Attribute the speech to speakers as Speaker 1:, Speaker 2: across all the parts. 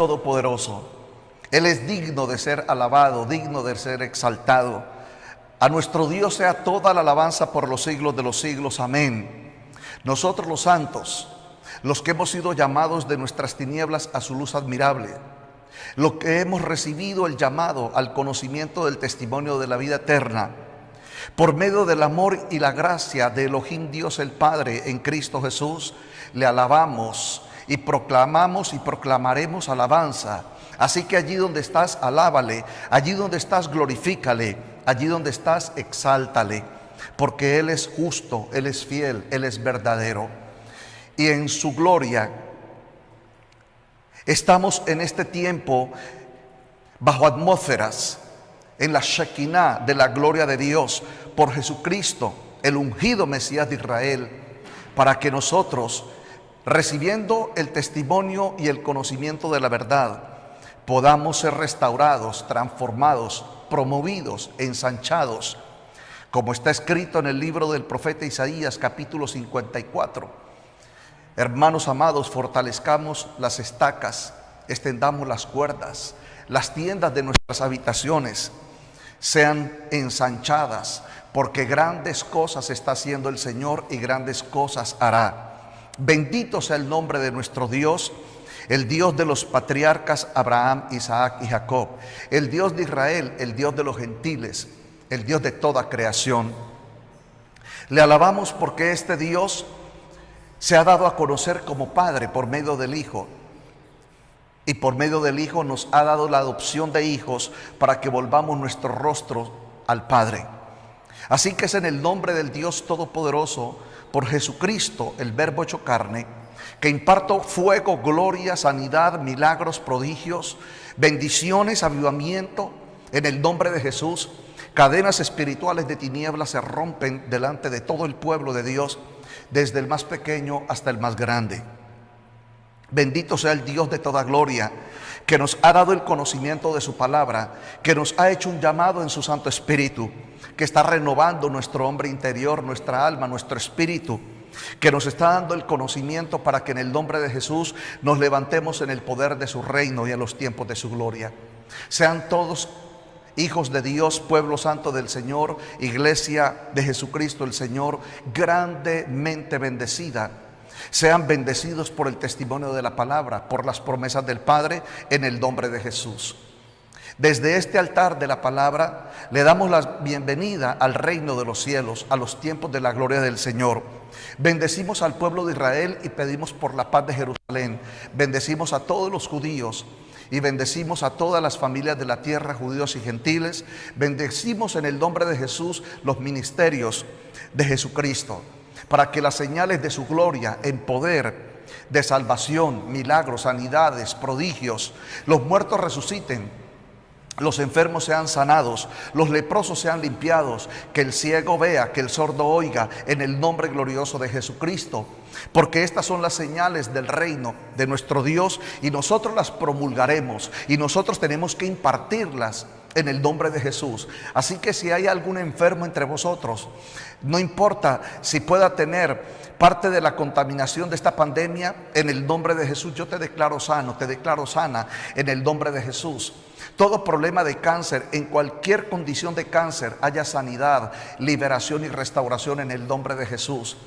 Speaker 1: Todopoderoso. Él es digno de ser alabado, digno de ser exaltado. A nuestro Dios sea toda la alabanza por los siglos de los siglos. Amén. Nosotros los santos, los que hemos sido llamados de nuestras tinieblas a su luz admirable, los que hemos recibido el llamado al conocimiento del testimonio de la vida eterna, por medio del amor y la gracia de Elohim Dios el Padre en Cristo Jesús, le alabamos y proclamamos y proclamaremos alabanza. Así que allí donde estás, alábale, allí donde estás, glorifícale, allí donde estás, exáltale, porque Él es justo, Él es fiel, Él es verdadero. Y en su gloria estamos en este tiempo bajo atmósferas, en la Shekinah de la gloria de Dios, por Jesucristo, el ungido Mesías de Israel, para que nosotros, recibiendo el testimonio y el conocimiento de la verdad, podamos ser restaurados, transformados, promovidos, ensanchados, como está escrito en el libro del profeta Isaías, capítulo 54. Hermanos amados, fortalezcamos las estacas, extendamos las cuerdas, las tiendas de nuestras habitaciones sean ensanchadas, porque grandes cosas está haciendo el Señor y grandes cosas hará. Bendito sea el nombre de nuestro Dios, el Dios de los patriarcas Abraham, Isaac y Jacob, el Dios de Israel, el Dios de los gentiles, el Dios de toda creación. Le alabamos porque este Dios se ha dado a conocer como Padre por medio del Hijo, y por medio del Hijo nos ha dado la adopción de hijos para que volvamos nuestro rostro al Padre. Así que es en el nombre del Dios Todopoderoso, por Jesucristo, el Verbo hecho carne, que imparto fuego, gloria, sanidad, milagros, prodigios, bendiciones, avivamiento. En el nombre de Jesús, cadenas espirituales de tinieblas se rompen delante de todo el pueblo de Dios, desde el más pequeño hasta el más grande. Bendito sea el Dios de toda gloria, que nos ha dado el conocimiento de su palabra, que nos ha hecho un llamado en su Santo Espíritu, que está renovando nuestro hombre interior, nuestra alma, nuestro espíritu, que nos está dando el conocimiento para que en el nombre de Jesús nos levantemos en el poder de su reino y en los tiempos de su gloria. Sean todos hijos de Dios, pueblo santo del Señor, iglesia de Jesucristo el Señor, grandemente bendecida. Sean bendecidos por el testimonio de la palabra, por las promesas del Padre, en el nombre de Jesús. Desde este altar de la palabra le damos la bienvenida al reino de los cielos, a los tiempos de la gloria del Señor. Bendecimos al pueblo de Israel y pedimos por la paz de Jerusalén. Bendecimos a todos los judíos y bendecimos a todas las familias de la tierra, judíos y gentiles. Bendecimos en el nombre de Jesús los ministerios de Jesucristo, para que las señales de su gloria en poder de salvación, milagros, sanidades, prodigios, los muertos resuciten, los enfermos sean sanados, los leprosos sean limpiados, que el ciego vea, que el sordo oiga, en el nombre glorioso de Jesucristo. Porque estas son las señales del reino de nuestro Dios y nosotros las promulgaremos y nosotros tenemos que impartirlas en el nombre de Jesús. Así que si hay algún enfermo entre vosotros, no importa si pueda tener parte de la contaminación de esta pandemia, en el nombre de Jesús yo te declaro sano, te declaro sana en el nombre de Jesús. Todo problema de cáncer, en cualquier condición de cáncer, haya sanidad, liberación y restauración en el nombre de Jesús.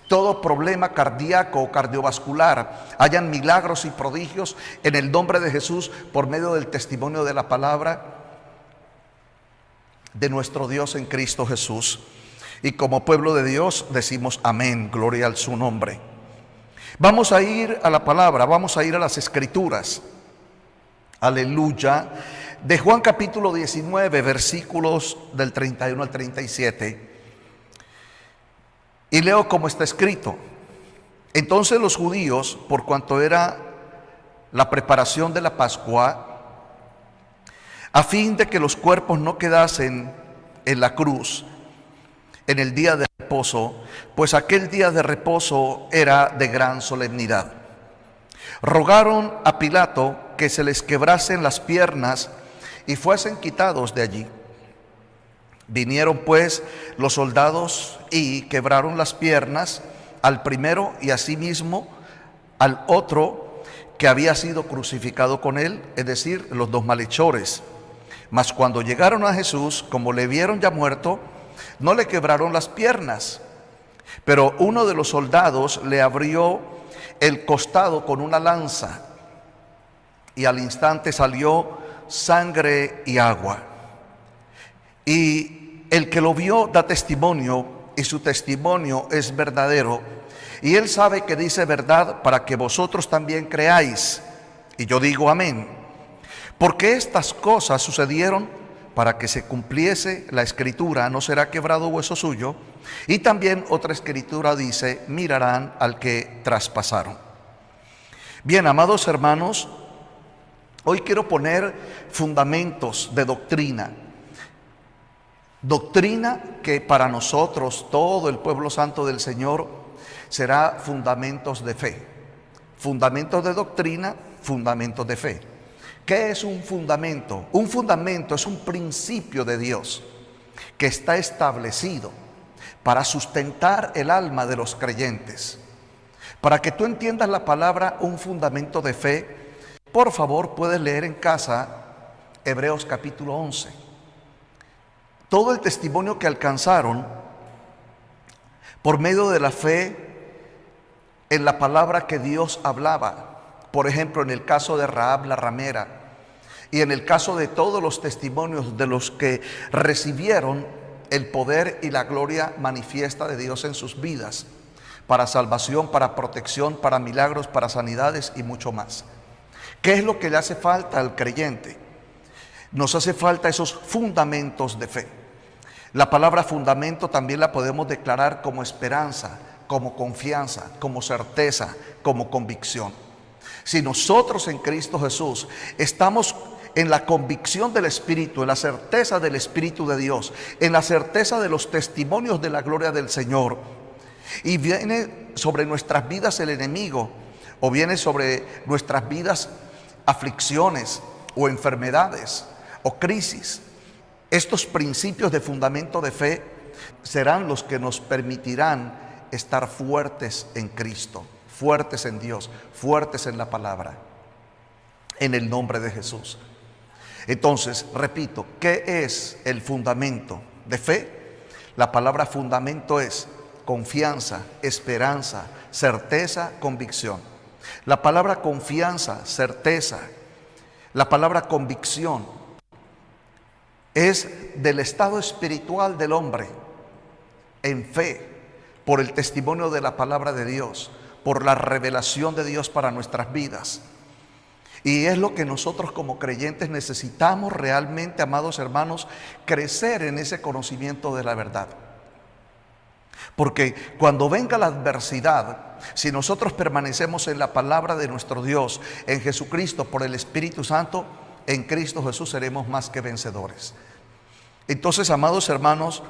Speaker 1: Todo problema cardíaco o cardiovascular, hayan milagros y prodigios en el nombre de Jesús por medio del testimonio de la palabra de nuestro Dios en Cristo Jesús. Y como pueblo de Dios decimos amén, gloria al su nombre. Vamos a ir a la palabra, vamos a ir a las escrituras. Aleluya. De Juan capítulo 19, versículos del 31 al 37. Y leo como está escrito. Entonces los judíos, por cuanto era la preparación de la Pascua, a fin de que los cuerpos no quedasen en la cruz en el día de reposo, pues aquel día de reposo era de gran solemnidad, rogaron a Pilato que se les quebrasen las piernas y fuesen quitados de allí. Vinieron pues los soldados y quebraron las piernas al primero y asimismo al otro que había sido crucificado con él, es decir, los dos malhechores. Mas cuando llegaron a Jesús, como le vieron ya muerto, no le quebraron las piernas. Pero uno de los soldados le abrió el costado con una lanza, y al instante salió sangre y agua. Y el que lo vio da testimonio, y su testimonio es verdadero. Y él sabe que dice verdad para que vosotros también creáis. Y yo digo amén. Porque estas cosas sucedieron para que se cumpliese la escritura: no será quebrado hueso suyo. Y también otra escritura dice: mirarán al que traspasaron. Bien, amados hermanos, hoy quiero poner fundamentos de doctrina. Doctrina que para nosotros, todo el pueblo santo del Señor, será fundamentos de fe. Fundamentos de doctrina, fundamentos de fe. ¿Qué es un fundamento? Un fundamento es un principio de Dios que está establecido para sustentar el alma de los creyentes. Para que tú entiendas la palabra un fundamento de fe, por favor puedes leer en casa Hebreos capítulo 11. Todo el testimonio que alcanzaron por medio de la fe en la palabra que Dios hablaba. Por ejemplo, en el caso de Rahab la ramera, y en el caso de todos los testimonios de los que recibieron el poder y la gloria manifiesta de Dios en sus vidas, para salvación, para protección, para milagros, para sanidades y mucho más. ¿Qué es lo que le hace falta al creyente? Nos hace falta esos fundamentos de fe. La palabra fundamento también la podemos declarar como esperanza, como confianza, como certeza, como convicción. Si nosotros en Cristo Jesús estamos en la convicción del Espíritu, en la certeza del Espíritu de Dios, en la certeza de los testimonios de la gloria del Señor, y viene sobre nuestras vidas el enemigo, o viene sobre nuestras vidas aflicciones o enfermedades o crisis, estos principios de fundamento de fe serán los que nos permitirán estar fuertes en Cristo, fuertes en Dios, fuertes en la palabra, en el nombre de Jesús. Entonces, repito, ¿qué es el fundamento de fe? La palabra fundamento es confianza, esperanza, certeza, convicción. La palabra confianza, certeza, la palabra convicción es del estado espiritual del hombre en fe, por el testimonio de la palabra de Dios, por la revelación de Dios para nuestras vidas. Y es lo que nosotros como creyentes necesitamos realmente, amados hermanos, crecer en ese conocimiento de la verdad. Porque cuando venga la adversidad, si nosotros permanecemos en la palabra de nuestro Dios, en Jesucristo, por el Espíritu Santo, en Cristo Jesús seremos más que vencedores. Entonces, amados hermanos,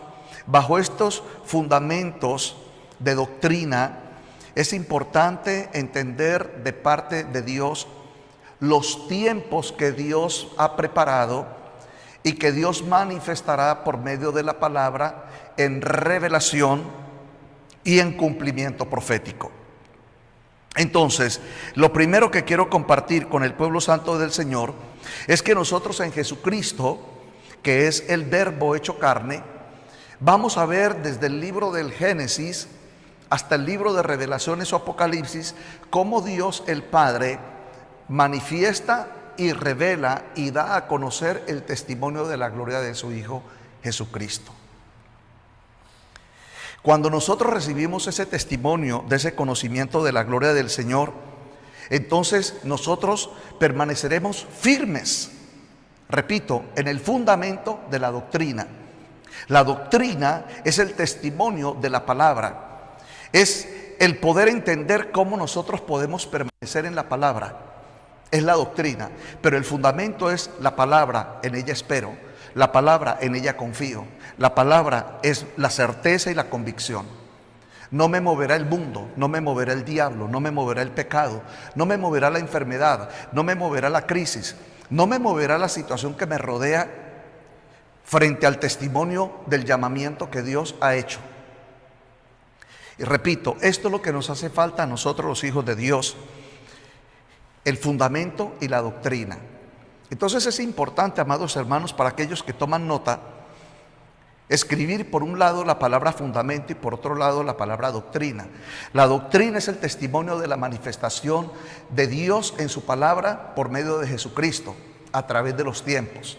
Speaker 1: bajo estos fundamentos de doctrina, es importante entender de parte de Dios los tiempos que Dios ha preparado y que Dios manifestará por medio de la palabra en revelación y en cumplimiento profético. Entonces, lo primero que quiero compartir con el pueblo santo del Señor es que nosotros en Jesucristo, que es el Verbo hecho carne, vamos a ver desde el libro del Génesis hasta el libro de Revelaciones o Apocalipsis cómo Dios el Padre manifiesta y revela y da a conocer el testimonio de la gloria de su Hijo Jesucristo. Cuando nosotros recibimos ese testimonio de ese conocimiento de la gloria del Señor, entonces nosotros permaneceremos firmes, repito, en el fundamento de la doctrina. La doctrina es el testimonio de la palabra, es el poder entender cómo nosotros podemos permanecer en la palabra. Es la doctrina, pero el fundamento es la palabra, en ella espero, la palabra, en ella confío, la palabra es la certeza y la convicción. No me moverá el mundo, no me moverá el diablo, no me moverá el pecado, no me moverá la enfermedad, no me moverá la crisis, no me moverá la situación que me rodea frente al testimonio del llamamiento que Dios ha hecho. Y repito, esto es lo que nos hace falta a nosotros los hijos de Dios. el fundamento y la doctrina. Entonces es importante, amados hermanos, para aquellos que toman nota, escribir por un lado la palabra fundamento y por otro lado la palabra doctrina. La doctrina es el testimonio de la manifestación de Dios en su palabra por medio de Jesucristo a través de los tiempos.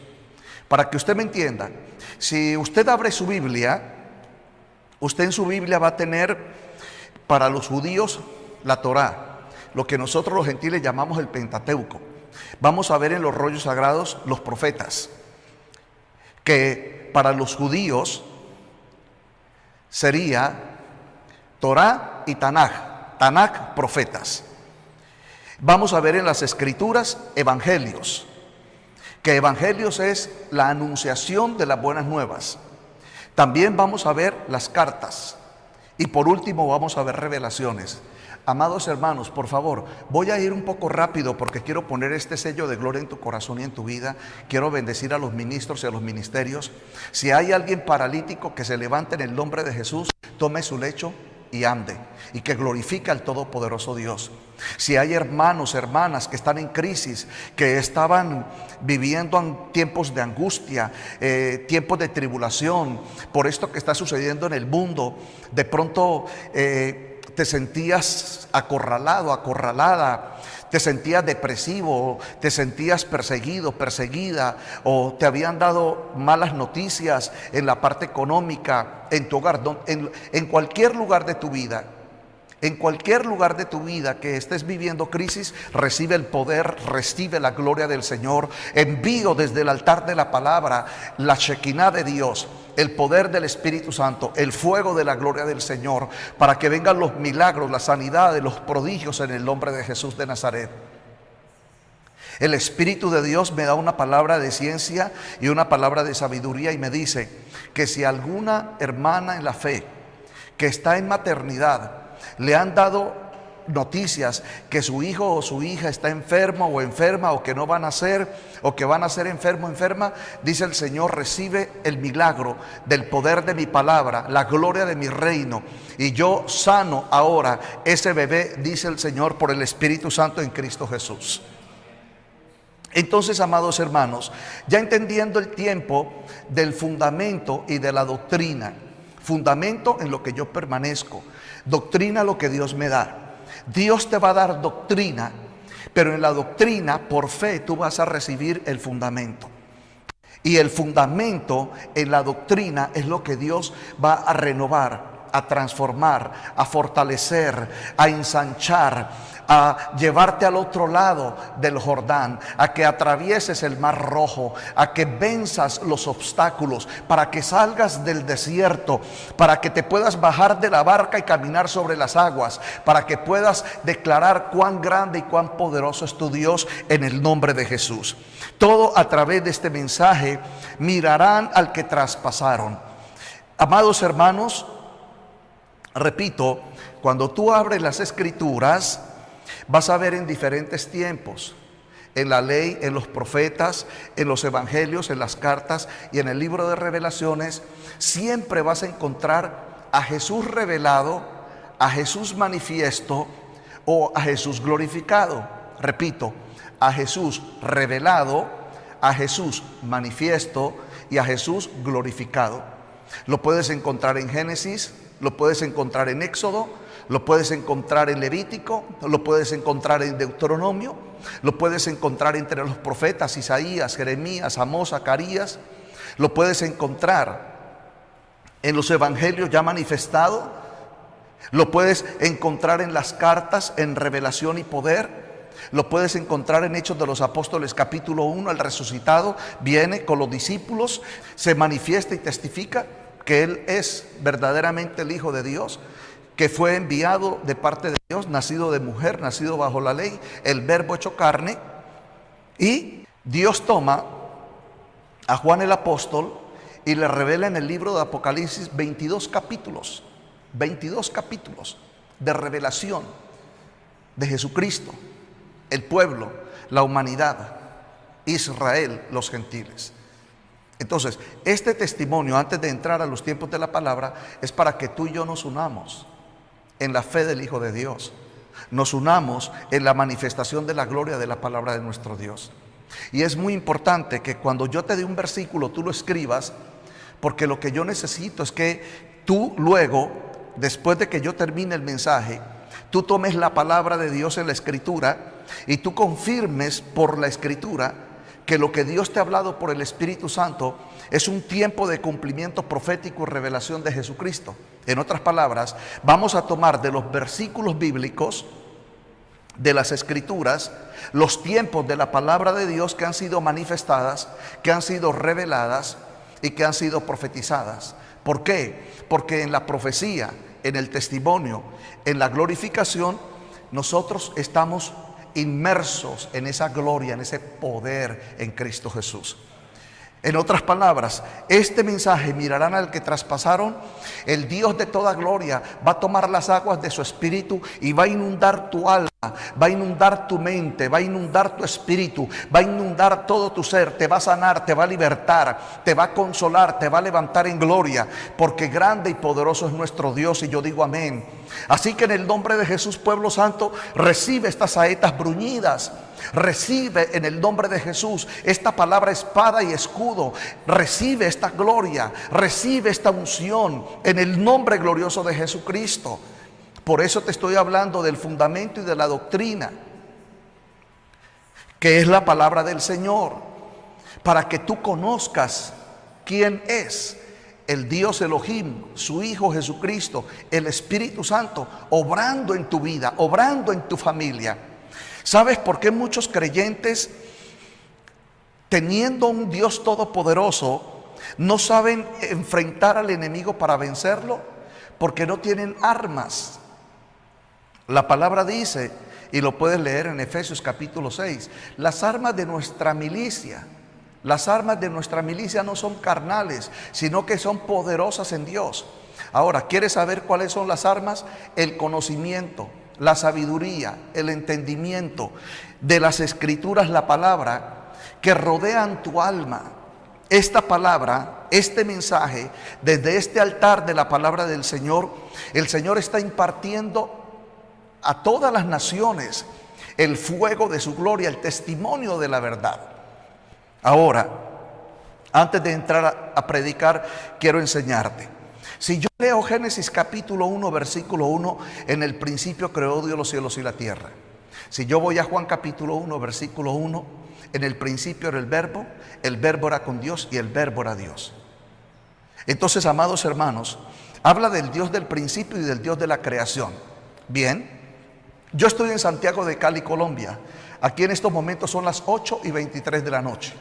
Speaker 1: Para que usted me entienda, si usted abre su Biblia, usted en su Biblia va a tener para los judíos la Torá, lo que nosotros los gentiles llamamos el Pentateuco. Vamos a ver en los rollos sagrados los profetas, que para los judíos sería Torá y Tanaj. Tanaj, profetas. Vamos a ver en las escrituras evangelios, que evangelios es la anunciación de las buenas nuevas. También vamos a ver las cartas y por último vamos a ver revelaciones. Amados hermanos, por favor, voy a ir un poco rápido porque quiero poner este sello de gloria en tu corazón y en tu vida. Quiero bendecir a los ministros y a los ministerios. Si hay alguien paralítico, que se levante en el nombre de Jesús, tome su lecho y ande, y que glorifique al Todopoderoso Dios. Si hay hermanos, hermanas que están en crisis, que estaban viviendo tiempos de angustia, tiempos de tribulación, por esto que está sucediendo en el mundo, de pronto te sentías acorralado, acorralada, te sentías depresivo, te sentías perseguido, perseguida, o te habían dado malas noticias en la parte económica, en tu hogar, en cualquier lugar de tu vida. En cualquier lugar de tu vida que estés viviendo crisis, recibe el poder, recibe la gloria del Señor. Envío desde el altar de la palabra la Shekinah de Dios, el poder del Espíritu Santo, el fuego de la gloria del Señor, para que vengan los milagros, la sanidad, los prodigios en el nombre de Jesús de Nazaret. El Espíritu de Dios me da una palabra de ciencia y una palabra de sabiduría y me dice que si alguna hermana en la fe que está en maternidad le han dado noticias que su hijo o su hija está enfermo o enferma, o que no van a nacer, o que van a ser enfermo o enferma, dice el Señor, recibe el milagro del poder de mi palabra, la gloria de mi reino, y yo sano ahora ese bebé, dice el Señor, por el Espíritu Santo en Cristo Jesús. Entonces, amados hermanos, ya entendiendo el tiempo del fundamento y de la doctrina, fundamento en lo que yo permanezco, doctrina lo que Dios me da. Dios te va a dar doctrina, pero en la doctrina por fe tú vas a recibir el fundamento. Y el fundamento en la doctrina es lo que Dios va a renovar, a transformar, a fortalecer, a ensanchar, a llevarte al otro lado del Jordán, a que atravieses el mar rojo, a que venzas los obstáculos, para que salgas del desierto, para que te puedas bajar de la barca y caminar sobre las aguas, para que puedas declarar cuán grande y cuán poderoso es tu Dios en el nombre de Jesús. Todo a través de este mensaje. Mirarán al que traspasaron. Amados hermanos, repito, cuando tú abres las escrituras, vas a ver en diferentes tiempos, en la ley, en los profetas, en los evangelios, en las cartas y en el libro de revelaciones, siempre vas a encontrar a Jesús revelado, a Jesús manifiesto o a Jesús glorificado. Repito, a Jesús revelado, a Jesús manifiesto y a Jesús glorificado. Lo puedes encontrar en Génesis, lo puedes encontrar en Éxodo, lo puedes encontrar en Levítico, lo puedes encontrar en Deuteronomio, lo puedes encontrar entre los profetas Isaías, Jeremías, Amós, Zacarías, lo puedes encontrar en los evangelios ya manifestado, lo puedes encontrar en las cartas, en revelación y poder, lo puedes encontrar en Hechos de los Apóstoles capítulo 1, el resucitado viene con los discípulos, se manifiesta y testifica que Él es verdaderamente el Hijo de Dios, que fue enviado de parte de Dios, nacido de mujer, nacido bajo la ley, el verbo hecho carne. Y Dios toma a Juan el apóstol y le revela en el libro de Apocalipsis 22 capítulos de revelación de Jesucristo, el pueblo, la humanidad, Israel, los gentiles. Entonces, este testimonio, antes de entrar a los tiempos de la palabra, es para que tú y yo nos unamos en la fe del Hijo de Dios, nos unamos en la manifestación de la gloria de la palabra de nuestro Dios. Y es muy importante que cuando yo te dé un versículo tú lo escribas, porque lo que yo necesito es que tú luego, después de que yo termine el mensaje, tú tomes la palabra de Dios en la Escritura y tú confirmes por la Escritura que lo que Dios te ha hablado por el Espíritu Santo es un tiempo de cumplimiento profético y revelación de Jesucristo. En otras palabras, vamos a tomar de los versículos bíblicos de las Escrituras los tiempos de la palabra de Dios que han sido manifestadas, que han sido reveladas y que han sido profetizadas. ¿Por qué? Porque en la profecía, en el testimonio, en la glorificación, nosotros estamos inmersos en esa gloria, en ese poder en Cristo Jesús. En otras palabras, este mensaje, mirarán al que traspasaron, el Dios de toda gloria va a tomar las aguas de su espíritu y va a inundar tu alma, va a inundar tu mente, va a inundar tu espíritu, va a inundar todo tu ser, te va a sanar, te va a libertar, te va a consolar, te va a levantar en gloria, porque grande y poderoso es nuestro Dios, y yo digo amén. Así que en el nombre de Jesús, pueblo santo, recibe estas saetas bruñidas. Recibe en el nombre de Jesús esta palabra espada y escudo. Recibe esta gloria, recibe esta unción en el nombre glorioso de Jesucristo. Por eso te estoy hablando del fundamento y de la doctrina, que es la palabra del Señor, para que tú conozcas quién es el Dios Elohim, su Hijo Jesucristo, el Espíritu Santo, obrando en tu vida, obrando en tu familia. ¿Sabes por qué muchos creyentes, teniendo un Dios todopoderoso, no saben enfrentar al enemigo para vencerlo? Porque no tienen armas. La palabra dice, y lo puedes leer en Efesios capítulo 6, las armas de nuestra milicia. Las armas de nuestra milicia no son carnales, sino que son poderosas en Dios. Ahora, ¿quieres saber cuáles son las armas? El conocimiento, la sabiduría, el entendimiento de las Escrituras, la palabra que rodean tu alma. Esta palabra, este mensaje, desde este altar de la palabra del Señor, el Señor está impartiendo a todas las naciones el fuego de su gloria, el testimonio de la verdad. Ahora, antes de entrar a predicar, quiero enseñarte. Si yo leo Génesis capítulo 1, versículo 1, en el principio creó Dios los cielos y la tierra. Si yo voy a Juan capítulo 1, versículo 1, en el principio era el verbo era con Dios y el verbo era Dios. Entonces, amados hermanos, habla del Dios del principio y del Dios de la creación. Bien, yo estoy en Santiago de Cali, Colombia. Aquí en estos momentos son las 8:23 de la noche.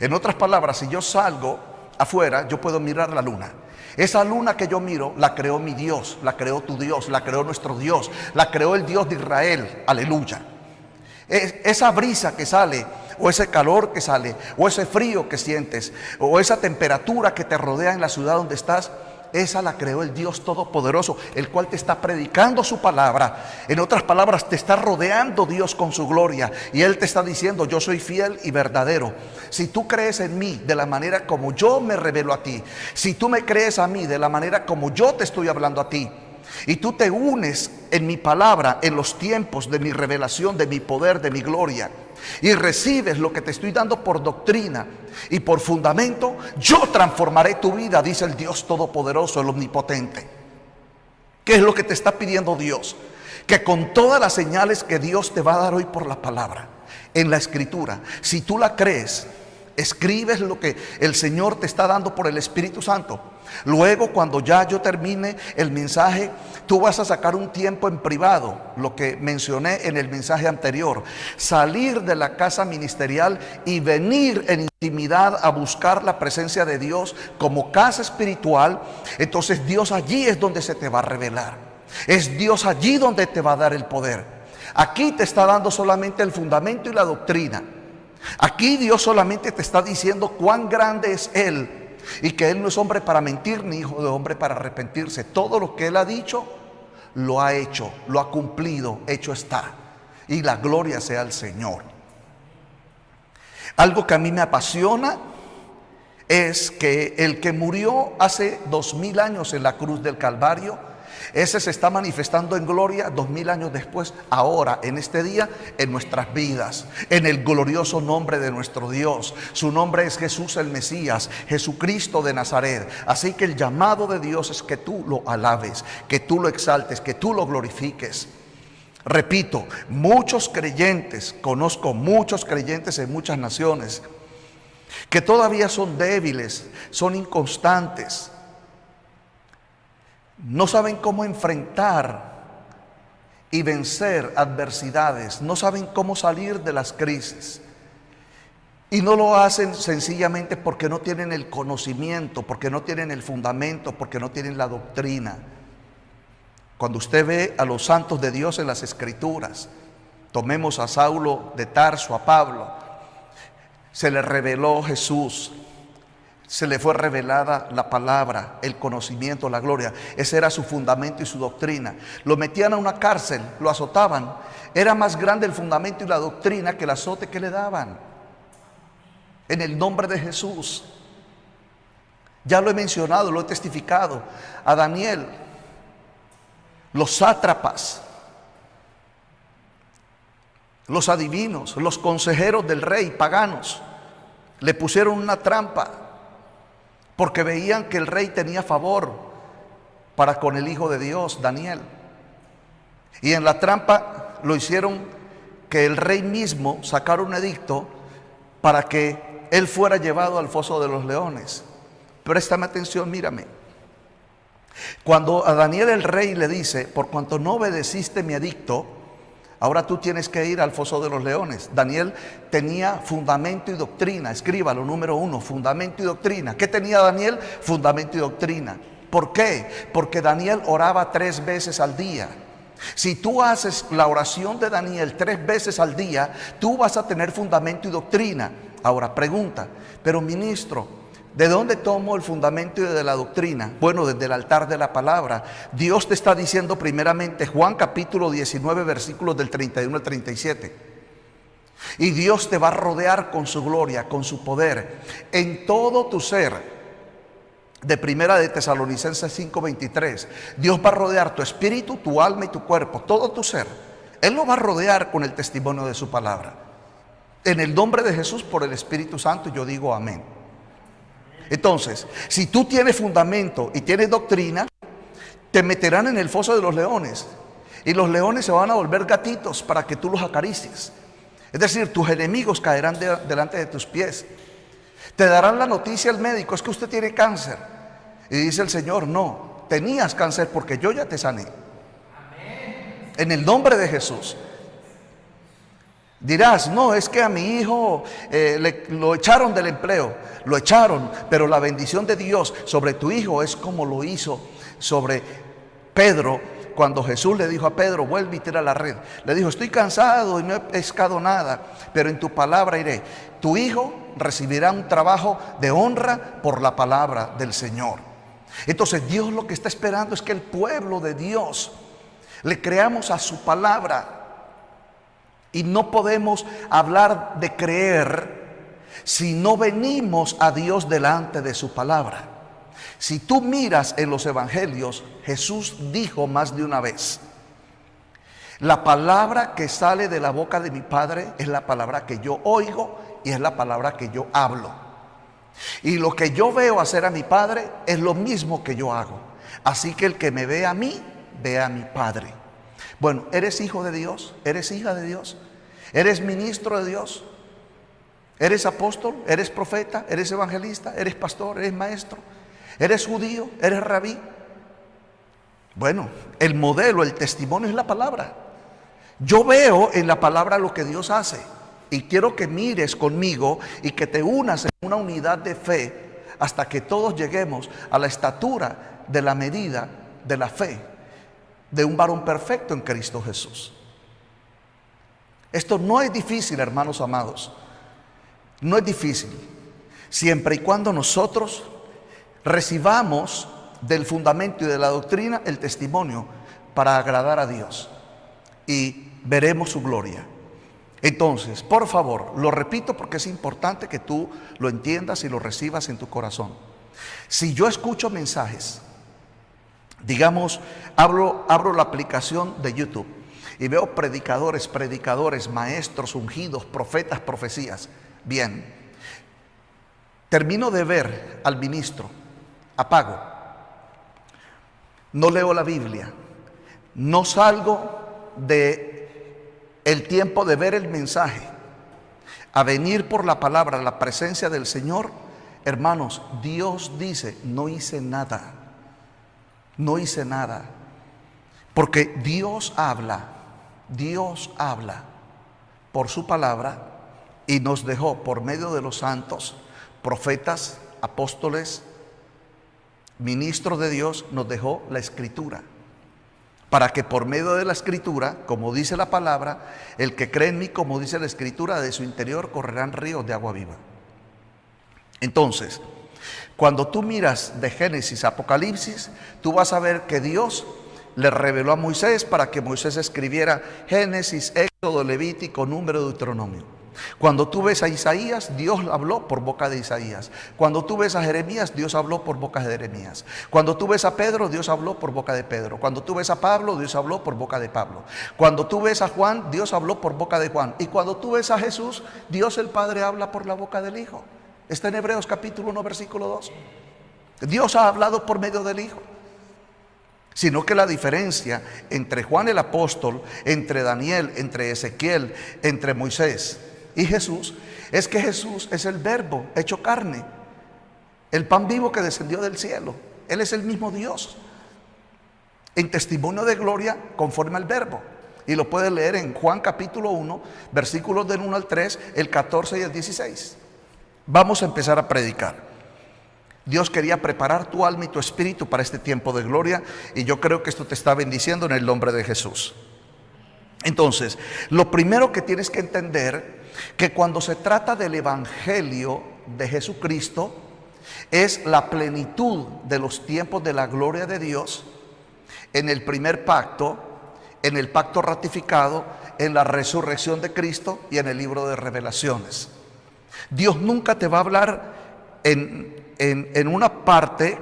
Speaker 1: En otras palabras, si yo salgo afuera, yo puedo mirar la luna. Esa luna que yo miro, la creó mi Dios, la creó tu Dios, la creó nuestro Dios, la creó el Dios de Israel, aleluya. Esa brisa que sale, o ese calor que sale, o ese frío que sientes, o esa temperatura que te rodea en la ciudad donde estás, esa la creó el Dios Todopoderoso, el cual te está predicando su palabra. En otras palabras, te está rodeando Dios con su gloria, y Él te está diciendo: yo soy fiel y verdadero. Si tú crees en mí de la manera como yo me revelo a ti, si tú me crees a mí de la manera como yo te estoy hablando a ti, y tú te unes en mi palabra, en los tiempos de mi revelación, de mi poder, de mi gloria, y recibes lo que te estoy dando por doctrina y por fundamento, yo transformaré tu vida, dice el Dios Todopoderoso, el Omnipotente. ¿Qué es lo que te está pidiendo Dios? Que con todas las señales que Dios te va a dar hoy por la palabra, en la Escritura, si tú la crees, escribes lo que el Señor te está dando por el Espíritu Santo. Luego, cuando ya yo termine el mensaje, tú vas a sacar un tiempo en privado, lo que mencioné en el mensaje anterior, salir de la casa ministerial y venir en intimidad a buscar la presencia de Dios como casa espiritual. Entonces Dios allí es donde se te va a revelar, es Dios allí donde te va a dar el poder. Aquí te está dando solamente el fundamento y la doctrina. Aquí Dios solamente te está diciendo cuán grande es Él, y que Él no es hombre para mentir, ni hijo de hombre para arrepentirse. Todo lo que Él ha dicho, lo ha hecho, lo ha cumplido, hecho está. Y la gloria sea al Señor. Algo que a mí me apasiona es que el que murió hace 2000 años en la cruz del Calvario, Ese se está manifestando en gloria 2000 años después, ahora, en este día, en nuestras vidas, en el glorioso nombre de nuestro Dios. Su nombre es Jesús el Mesías, Jesucristo de Nazaret. Así que el llamado de Dios es que tú lo alabes, que tú lo exaltes, que tú lo glorifiques. Repito, muchos creyentes, conozco muchos creyentes en muchas naciones, que todavía son débiles, son inconstantes, no saben cómo enfrentar y vencer adversidades, no saben cómo salir de las crisis. Y no lo hacen sencillamente porque no tienen el conocimiento, porque no tienen el fundamento, porque no tienen la doctrina. Cuando usted ve a los santos de Dios en las Escrituras, tomemos a Saulo de Tarso, a Pablo, se le reveló Jesús, se le fue revelada la palabra, el conocimiento, la gloria. Ese era su fundamento y su doctrina. Lo metían a una cárcel, lo azotaban. Era más grande el fundamento y la doctrina que el azote que le daban. En el nombre de Jesús. Ya lo he mencionado, lo he testificado. A Daniel, los sátrapas, los adivinos, los consejeros del rey paganos, le pusieron una trampa porque veían que el rey tenía favor para con el Hijo de Dios, Daniel. Y en la trampa lo hicieron que el rey mismo sacara un edicto para que él fuera llevado al foso de los leones. Préstame atención, mírame. Cuando a Daniel el rey le dice: por cuanto no obedeciste mi edicto, ahora tú tienes que ir al foso de los leones. Daniel tenía fundamento y doctrina. Escríbalo, número 1, fundamento y doctrina. ¿Qué tenía Daniel? Fundamento y doctrina. ¿Por qué? Porque Daniel oraba 3 veces al día. Si tú haces la oración de Daniel 3 veces al día, tú vas a tener fundamento y doctrina. Ahora pregunta: pero ministro, ¿de dónde tomo el fundamento y de la doctrina? Bueno, desde el altar de la palabra. Dios te está diciendo primeramente, Juan capítulo 19, versículos del 31 al 37. Y Dios te va a rodear con su gloria, con su poder, en todo tu ser. De Primera de Tesalonicenses 5:23. Dios va a rodear tu espíritu, tu alma y tu cuerpo, todo tu ser. Él lo va a rodear con el testimonio de su palabra. En el nombre de Jesús, por el Espíritu Santo, yo digo amén. Entonces, si tú tienes fundamento y tienes doctrina, te meterán en el foso de los leones. Y los leones se van a volver gatitos para que tú los acaricies. Es decir, tus enemigos caerán delante de tus pies. Te darán la noticia al médico: es que usted tiene cáncer. Y dice el Señor: no, tenías cáncer porque yo ya te sané. En el nombre de Jesús. Dirás: no, es que a mi hijo lo echaron del empleo. Lo echaron, pero la bendición de Dios sobre tu hijo es como lo hizo sobre Pedro. Cuando Jesús le dijo a Pedro: vuelve y tira la red. Le dijo: estoy cansado y no he pescado nada, pero en tu palabra iré. Tu hijo recibirá un trabajo de honra por la palabra del Señor. Entonces Dios lo que está esperando es que el pueblo de Dios le creamos a su palabra. Y no podemos hablar de creer si no venimos a Dios delante de su palabra. Si tú miras en los evangelios, Jesús dijo más de una vez: la palabra que sale de la boca de mi Padre es la palabra que yo oigo y es la palabra que yo hablo. Y lo que yo veo hacer a mi Padre es lo mismo que yo hago. Así que el que me ve a mí, ve a mi Padre. Bueno, ¿eres hijo de Dios? ¿Eres hija de Dios? ¿Eres ministro de Dios? ¿Eres apóstol? ¿Eres profeta? ¿Eres evangelista? ¿Eres pastor? ¿Eres maestro? ¿Eres judío? ¿Eres rabí? Bueno, el modelo, el testimonio es la palabra. Yo veo en la palabra lo que Dios hace. Y quiero que mires conmigo y que te unas en una unidad de fe hasta que todos lleguemos a la estatura de la medida de la fe de un varón perfecto en Cristo Jesús. Esto no es difícil, hermanos amados. No es difícil, siempre y cuando nosotros recibamos del fundamento y de la doctrina el testimonio para agradar a Dios, y veremos su gloria. Entonces, por favor, lo repito porque es importante que tú lo entiendas y lo recibas en tu corazón. Si yo escucho mensajes Digamos, abro la aplicación de YouTube y veo predicadores, maestros, ungidos, profetas, profecías. Bien, termino de ver al ministro, apago, no leo la Biblia, no salgo de el tiempo de ver el mensaje a venir por la palabra, la presencia del Señor. Hermanos, Dios dice, no hice nada, porque Dios habla por su palabra y nos dejó por medio de los santos, profetas, apóstoles, ministros de Dios, nos dejó la Escritura, para que por medio de la Escritura, como dice la palabra, el que cree en mí, como dice la Escritura, de su interior correrán ríos de agua viva. Entonces, cuando tú miras de Génesis a Apocalipsis, tú vas a ver que Dios le reveló a Moisés para que Moisés escribiera Génesis, Éxodo, Levítico, Número, Deuteronomio. Cuando tú ves a Isaías, Dios habló por boca de Isaías. Cuando tú ves a Jeremías, Dios habló por boca de Jeremías. Cuando tú ves a Pedro, Dios habló por boca de Pedro. Cuando tú ves a Pablo, Dios habló por boca de Pablo. Cuando tú ves a Juan, Dios habló por boca de Juan. Y cuando tú ves a Jesús, Dios el Padre habla por la boca del Hijo. Está en Hebreos capítulo 1, versículo 2. Dios ha hablado por medio del Hijo. Sino que la diferencia entre Juan el apóstol, entre Daniel, entre Ezequiel, entre Moisés y Jesús, es que Jesús es el verbo hecho carne, el pan vivo que descendió del cielo. Él es el mismo Dios, en testimonio de gloria conforme al verbo. Y lo puedes leer en Juan capítulo 1, versículos del 1 al 3, el 14 y el 16. Vamos a empezar a predicar. Dios quería preparar tu alma y tu espíritu para este tiempo de gloria, y yo creo que esto te está bendiciendo en el nombre de Jesús. Entonces, lo primero que tienes que entender, que cuando se trata del evangelio de Jesucristo, es la plenitud de los tiempos de la gloria de Dios en el primer pacto, en el pacto ratificado, en la resurrección de Cristo y en el libro de Revelaciones. Dios nunca te va a hablar en una parte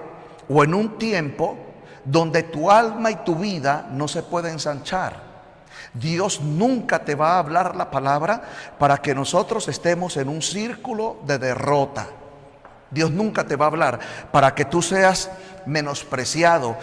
Speaker 1: o en un tiempo donde tu alma y tu vida no se pueden ensanchar. Dios nunca te va a hablar la palabra para que nosotros estemos en un círculo de derrota. Dios nunca te va a hablar para que tú seas menospreciado.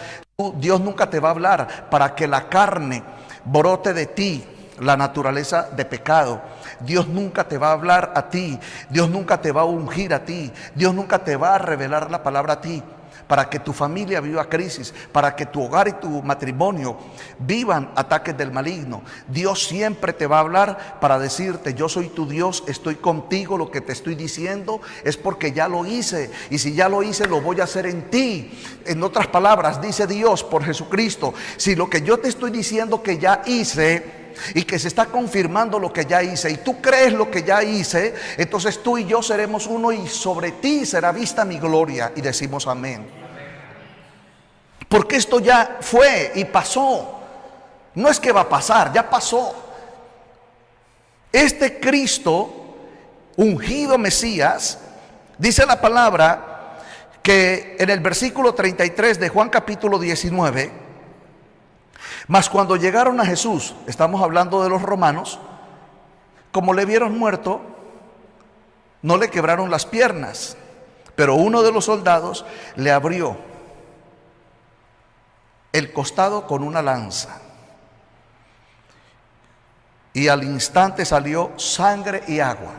Speaker 1: Dios nunca te va a hablar para que la carne brote de ti, la naturaleza de pecado. Dios nunca te va a hablar a ti, Dios nunca te va a ungir a ti, Dios nunca te va a revelar la palabra a ti para que tu familia viva crisis, para que tu hogar y tu matrimonio vivan ataques del maligno. Dios siempre te va a hablar para decirte: yo soy tu Dios, estoy contigo, lo que te estoy diciendo es porque ya lo hice, y si ya lo hice, lo voy a hacer en ti. En otras palabras, dice Dios por Jesucristo: si lo que yo te estoy diciendo que ya hice, y que se está confirmando lo que ya hice, y tú crees lo que ya hice, entonces tú y yo seremos uno, y sobre ti será vista mi gloria. Y decimos amén. Porque esto ya fue y pasó. No es que va a pasar, ya pasó. Este Cristo, ungido Mesías, dice la palabra que en el versículo 33 de Juan capítulo 19, mas cuando llegaron a Jesús, estamos hablando de los romanos, como le vieron muerto, no le quebraron las piernas, pero uno de los soldados le abrió el costado con una lanza, y al instante salió sangre y agua.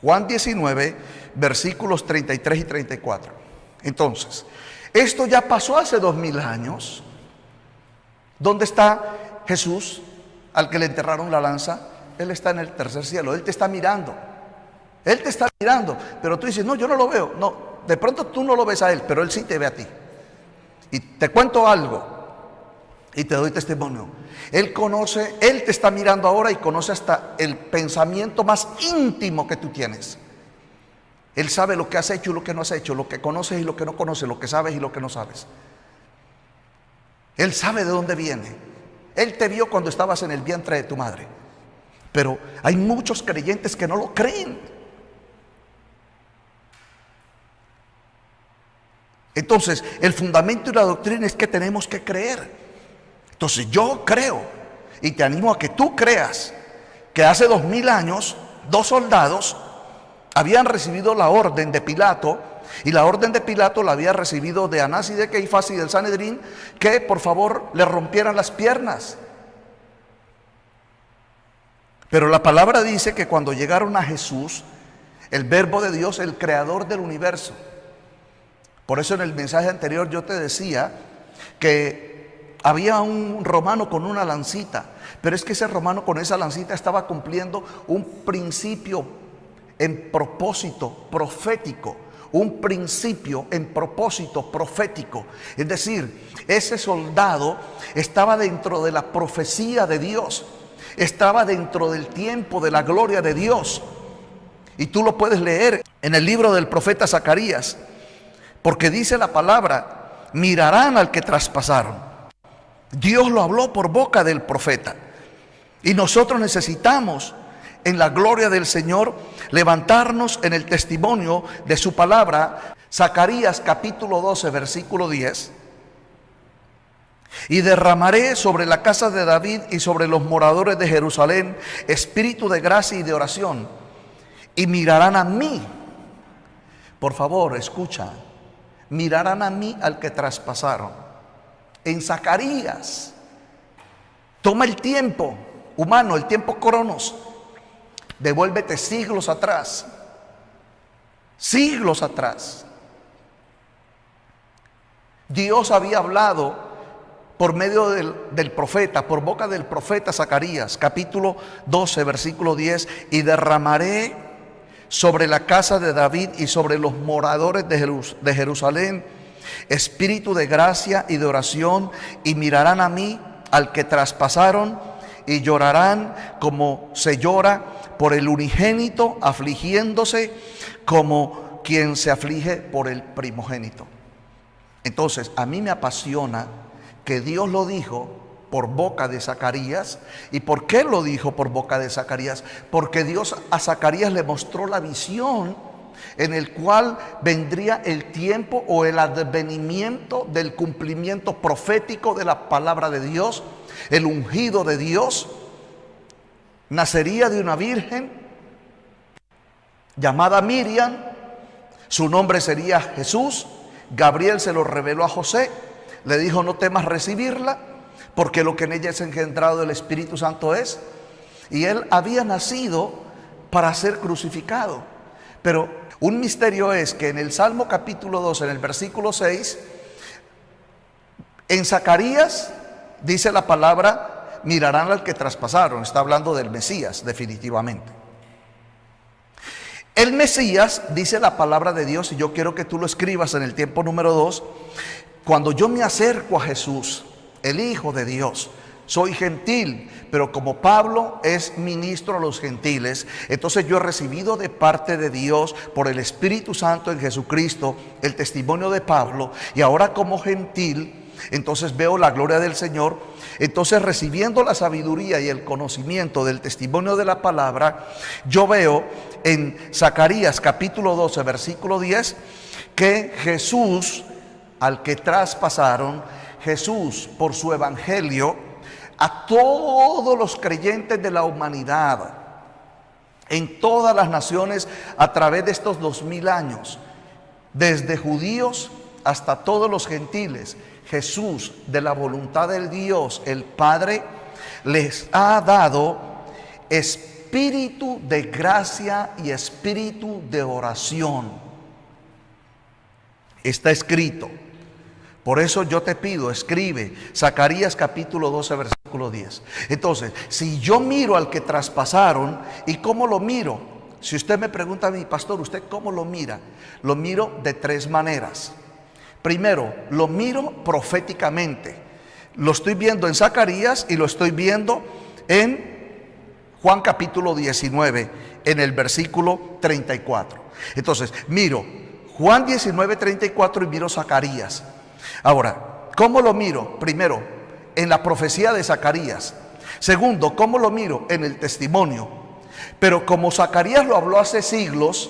Speaker 1: Juan 19, versículos 33 y 34. Entonces, esto ya pasó hace 2000 años. ¿Dónde está Jesús, al que le enterraron la lanza? Él está en el tercer cielo. Él te está mirando. Él te está mirando. Pero tú dices: no, yo no lo veo. No, de pronto tú no lo ves a Él, pero Él sí te ve a ti. Y te cuento algo, y te doy testimonio. Él conoce, Él te está mirando ahora y conoce hasta el pensamiento más íntimo que tú tienes. Él sabe lo que has hecho y lo que no has hecho, lo que conoces y lo que no conoces, lo que sabes y lo que no sabes. Él sabe de dónde viene. Él te vio cuando estabas en el vientre de tu madre. Pero hay muchos creyentes que no lo creen. Entonces, el fundamento y la doctrina es que tenemos que creer. Entonces, yo creo y te animo a que tú creas que hace 2000 años, 2 soldados habían recibido la orden de Pilato, y la orden de Pilato la había recibido de Anás y de Caifás y del Sanedrín, que por favor le rompieran las piernas. Pero la palabra dice que cuando llegaron a Jesús, el verbo de Dios, el creador del universo, por eso en el mensaje anterior yo te decía que había un romano con una lancita, pero es que ese romano con esa lancita estaba cumpliendo un principio en propósito profético, un principio en propósito profético. Es decir, ese soldado estaba dentro de la profecía de Dios, estaba dentro del tiempo de la gloria de Dios. Y tú lo puedes leer en el libro del profeta Zacarías, porque dice la palabra: mirarán al que traspasaron. Dios lo habló por boca del profeta. Y nosotros necesitamos, en la gloria del Señor, levantarnos en el testimonio de su palabra. Zacarías capítulo 12, versículo 10. Y derramaré sobre la casa de David y sobre los moradores de Jerusalén espíritu de gracia y de oración, y mirarán a mí. Por favor, escucha: mirarán a mí al que traspasaron. En Zacarías, toma el tiempo humano, el tiempo cronos, devuélvete siglos atrás, siglos atrás. Dios había hablado por medio del profeta, por boca del profeta Zacarías, capítulo 12, versículo 10, y derramaré sobre la casa de David y sobre los moradores de Jerusalén espíritu de gracia y de oración, y mirarán a mí al que traspasaron, y llorarán como se llora por el unigénito, afligiéndose como quien se aflige por el primogénito. Entonces, a mí me apasiona que Dios lo dijo por boca de Zacarías. ¿Y por qué lo dijo por boca de Zacarías? Porque Dios a Zacarías le mostró la visión en el cual vendría el tiempo o el advenimiento del cumplimiento profético de la palabra de Dios. El ungido de Dios nacería de una virgen llamada Miriam. Su nombre sería Jesús. Gabriel se lo reveló a José. Le dijo: no temas recibirla, porque lo que en ella es engendrado del Espíritu Santo es. Y él había nacido para ser crucificado. Pero un misterio es que en el Salmo capítulo 2, en el versículo 6, en Zacarías dice la palabra: mirarán al que traspasaron. Está hablando del Mesías, definitivamente. El Mesías, dice la palabra de Dios, y yo quiero que tú lo escribas en el tiempo número 2, cuando yo me acerco a Jesús, el Hijo de Dios, soy gentil, pero como Pablo es ministro a los gentiles, entonces yo he recibido de parte de Dios, por el Espíritu Santo en Jesucristo, el testimonio de Pablo, y ahora como gentil, entonces veo la gloria del Señor. Entonces, recibiendo la sabiduría y el conocimiento del testimonio de la palabra, yo veo en Zacarías capítulo 12, versículo 10, que Jesús, al que traspasaron, Jesús por su evangelio, a todos los creyentes de la humanidad, en todas las naciones, a través de estos 2000 años, desde judíos hasta todos los gentiles, Jesús, de la voluntad del Dios, el Padre, les ha dado espíritu de gracia y espíritu de oración. Está escrito. Por eso yo te pido, escribe Zacarías capítulo 12, versículo 10. Entonces, si yo miro al que traspasaron, ¿y cómo lo miro? Si usted me pregunta a mí: pastor, ¿usted cómo lo mira? Lo miro de 3 maneras. Primero, lo miro proféticamente. Lo estoy viendo en Zacarías y lo estoy viendo en Juan capítulo 19, en el versículo 34. Entonces, miro Juan 19, 34 y miro Zacarías. Ahora, ¿cómo lo miro? Primero, en la profecía de Zacarías. Segundo, ¿cómo lo miro? En el testimonio. Pero como Zacarías lo habló hace siglos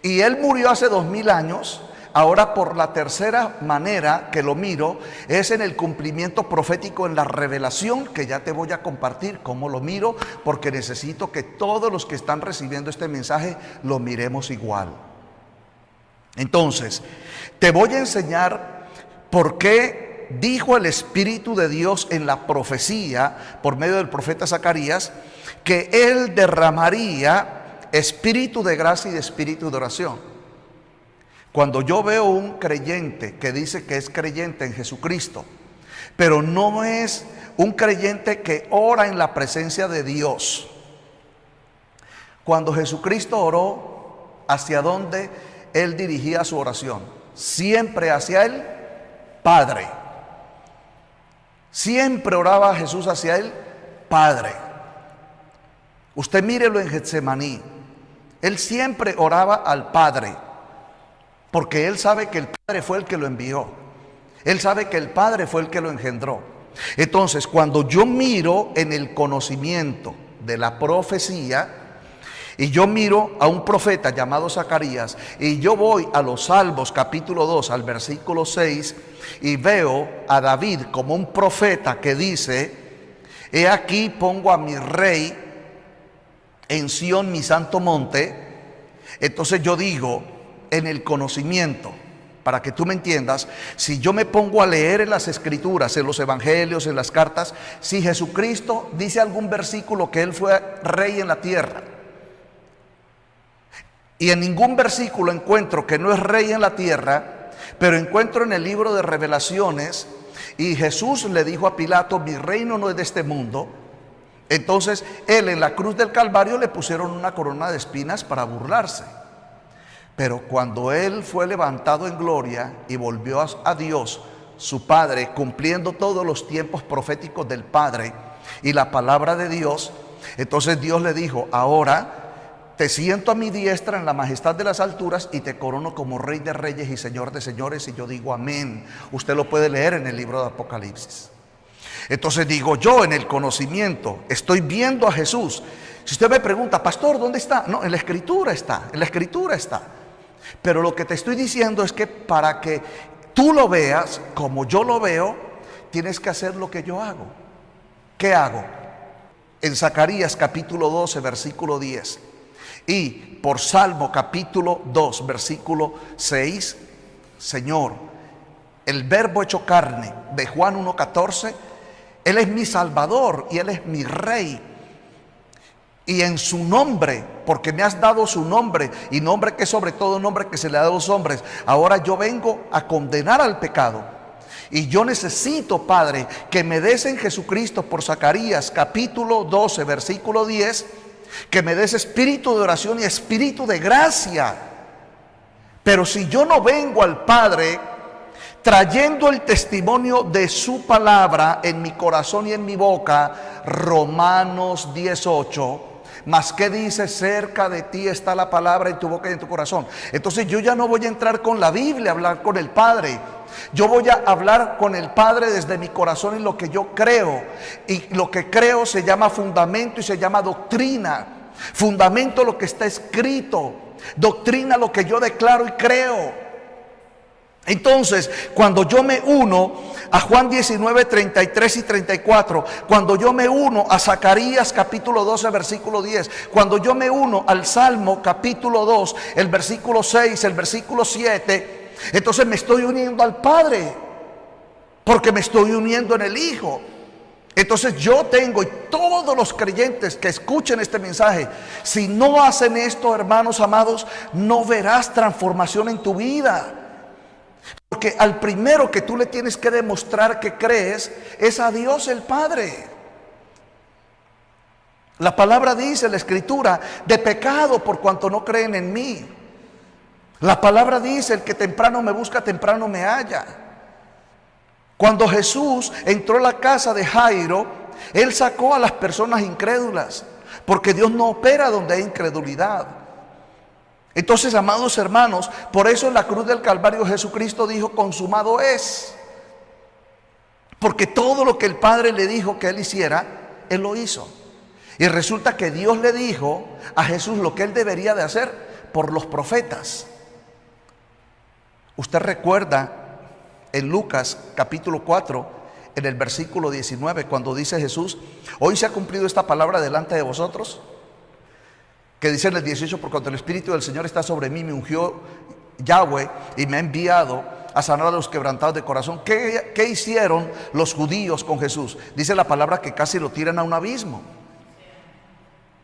Speaker 1: y él murió hace 2000 años, Ahora, por la tercera manera que lo miro, es en el cumplimiento profético, en la revelación, que ya te voy a compartir cómo lo miro, porque necesito que todos los que están recibiendo este mensaje lo miremos igual. Entonces, te voy a enseñar por qué dijo el Espíritu de Dios en la profecía, por medio del profeta Zacarías, que Él derramaría espíritu de gracia y de espíritu de oración. Cuando yo veo un creyente que dice que es creyente en Jesucristo, pero no es un creyente que ora en la presencia de Dios. Cuando Jesucristo oró, ¿hacia dónde Él dirigía su oración? Siempre hacia el Padre. Siempre oraba Jesús hacia el Padre. Usted mírelo en Getsemaní. Él siempre oraba al Padre, porque Él sabe que el Padre fue el que lo envió. Él sabe que el Padre fue el que lo engendró. Entonces, cuando yo miro en el conocimiento de la profecía, y yo miro a un profeta llamado Zacarías, y yo voy a los Salmos capítulo 2 al versículo 6, y veo a David como un profeta que dice: he aquí pongo a mi rey en Sión, mi santo monte. Entonces yo digo, en el conocimiento, para que tú me entiendas, si yo me pongo a leer en las escrituras, en los evangelios, en las cartas, si Jesucristo dice algún versículo que Él fue rey en la tierra, y en ningún versículo encuentro que no es rey en la tierra, pero encuentro en el libro de Revelaciones, y Jesús le dijo a Pilato: mi reino no es de este mundo. Entonces Él en la cruz del Calvario le pusieron una corona de espinas para burlarse. Pero cuando Él fue levantado en gloria y volvió a Dios, su Padre, cumpliendo todos los tiempos proféticos del Padre y la palabra de Dios, entonces Dios le dijo: ahora te siento a mi diestra en la majestad de las alturas y te corono como Rey de Reyes y Señor de Señores. Y yo digo amén. Usted lo puede leer en el libro de Apocalipsis. Entonces digo yo, en el conocimiento, estoy viendo a Jesús. Si usted me pregunta: pastor, ¿dónde está? No, en la Escritura está, en la Escritura está. Pero lo que te estoy diciendo es que para que tú lo veas como yo lo veo, tienes que hacer lo que yo hago. ¿Qué hago? En Zacarías capítulo 12, versículo 10, y por Salmo capítulo 2, versículo 6, Señor, el verbo hecho carne, de Juan 1:14, Él es mi Salvador y Él es mi Rey. Y en su nombre, porque me has dado su nombre, y nombre que es sobre todo nombre que se le da a los hombres, ahora yo vengo a condenar al pecado. Y yo necesito, Padre, que me des en Jesucristo, por Zacarías capítulo 12, versículo 10, que me des espíritu de oración y espíritu de gracia. Pero si yo no vengo al Padre trayendo el testimonio de su palabra en mi corazón y en mi boca, Romanos 10:8, mas ¿qué dice? Cerca de ti está la palabra en tu boca y en tu corazón. Entonces yo ya no voy a entrar con la Biblia a hablar con el Padre. Yo voy a hablar con el Padre desde mi corazón y lo que yo creo. Y lo que creo se llama fundamento y se llama doctrina. Fundamento lo que está escrito. Doctrina lo que yo declaro y creo. Entonces, cuando yo me uno a Juan 19, 33 y 34, cuando yo me uno a Zacarías capítulo 12, versículo 10, cuando yo me uno al Salmo capítulo 2, el versículo 6, el versículo 7, entonces me estoy uniendo al Padre, porque me estoy uniendo en el Hijo. Entonces yo tengo, y todos los creyentes que escuchen este mensaje, si no hacen esto, hermanos amados, no verás transformación en tu vida. Porque al primero que tú le tienes que demostrar que crees es a Dios el Padre. La palabra dice, la Escritura, de pecado por cuanto no creen en mí. La palabra dice, el que temprano me busca, temprano me halla. Cuando Jesús entró a la casa de Jairo, Él sacó a las personas incrédulas, porque Dios no opera donde hay incredulidad. Entonces, amados hermanos, por eso en la cruz del Calvario Jesucristo dijo: consumado es. Porque todo lo que el Padre le dijo que Él hiciera, Él lo hizo. Y resulta que Dios le dijo a Jesús lo que Él debería de hacer por los profetas. Usted recuerda en Lucas capítulo 4, en el versículo 19, cuando dice Jesús: hoy se ha cumplido esta palabra delante de vosotros. Que dice en el 18: por cuanto el Espíritu del Señor está sobre mí, me ungió Yahweh y me ha enviado a sanar a los quebrantados de corazón. ¿Qué hicieron los judíos con Jesús? Dice la palabra que casi lo tiran a un abismo,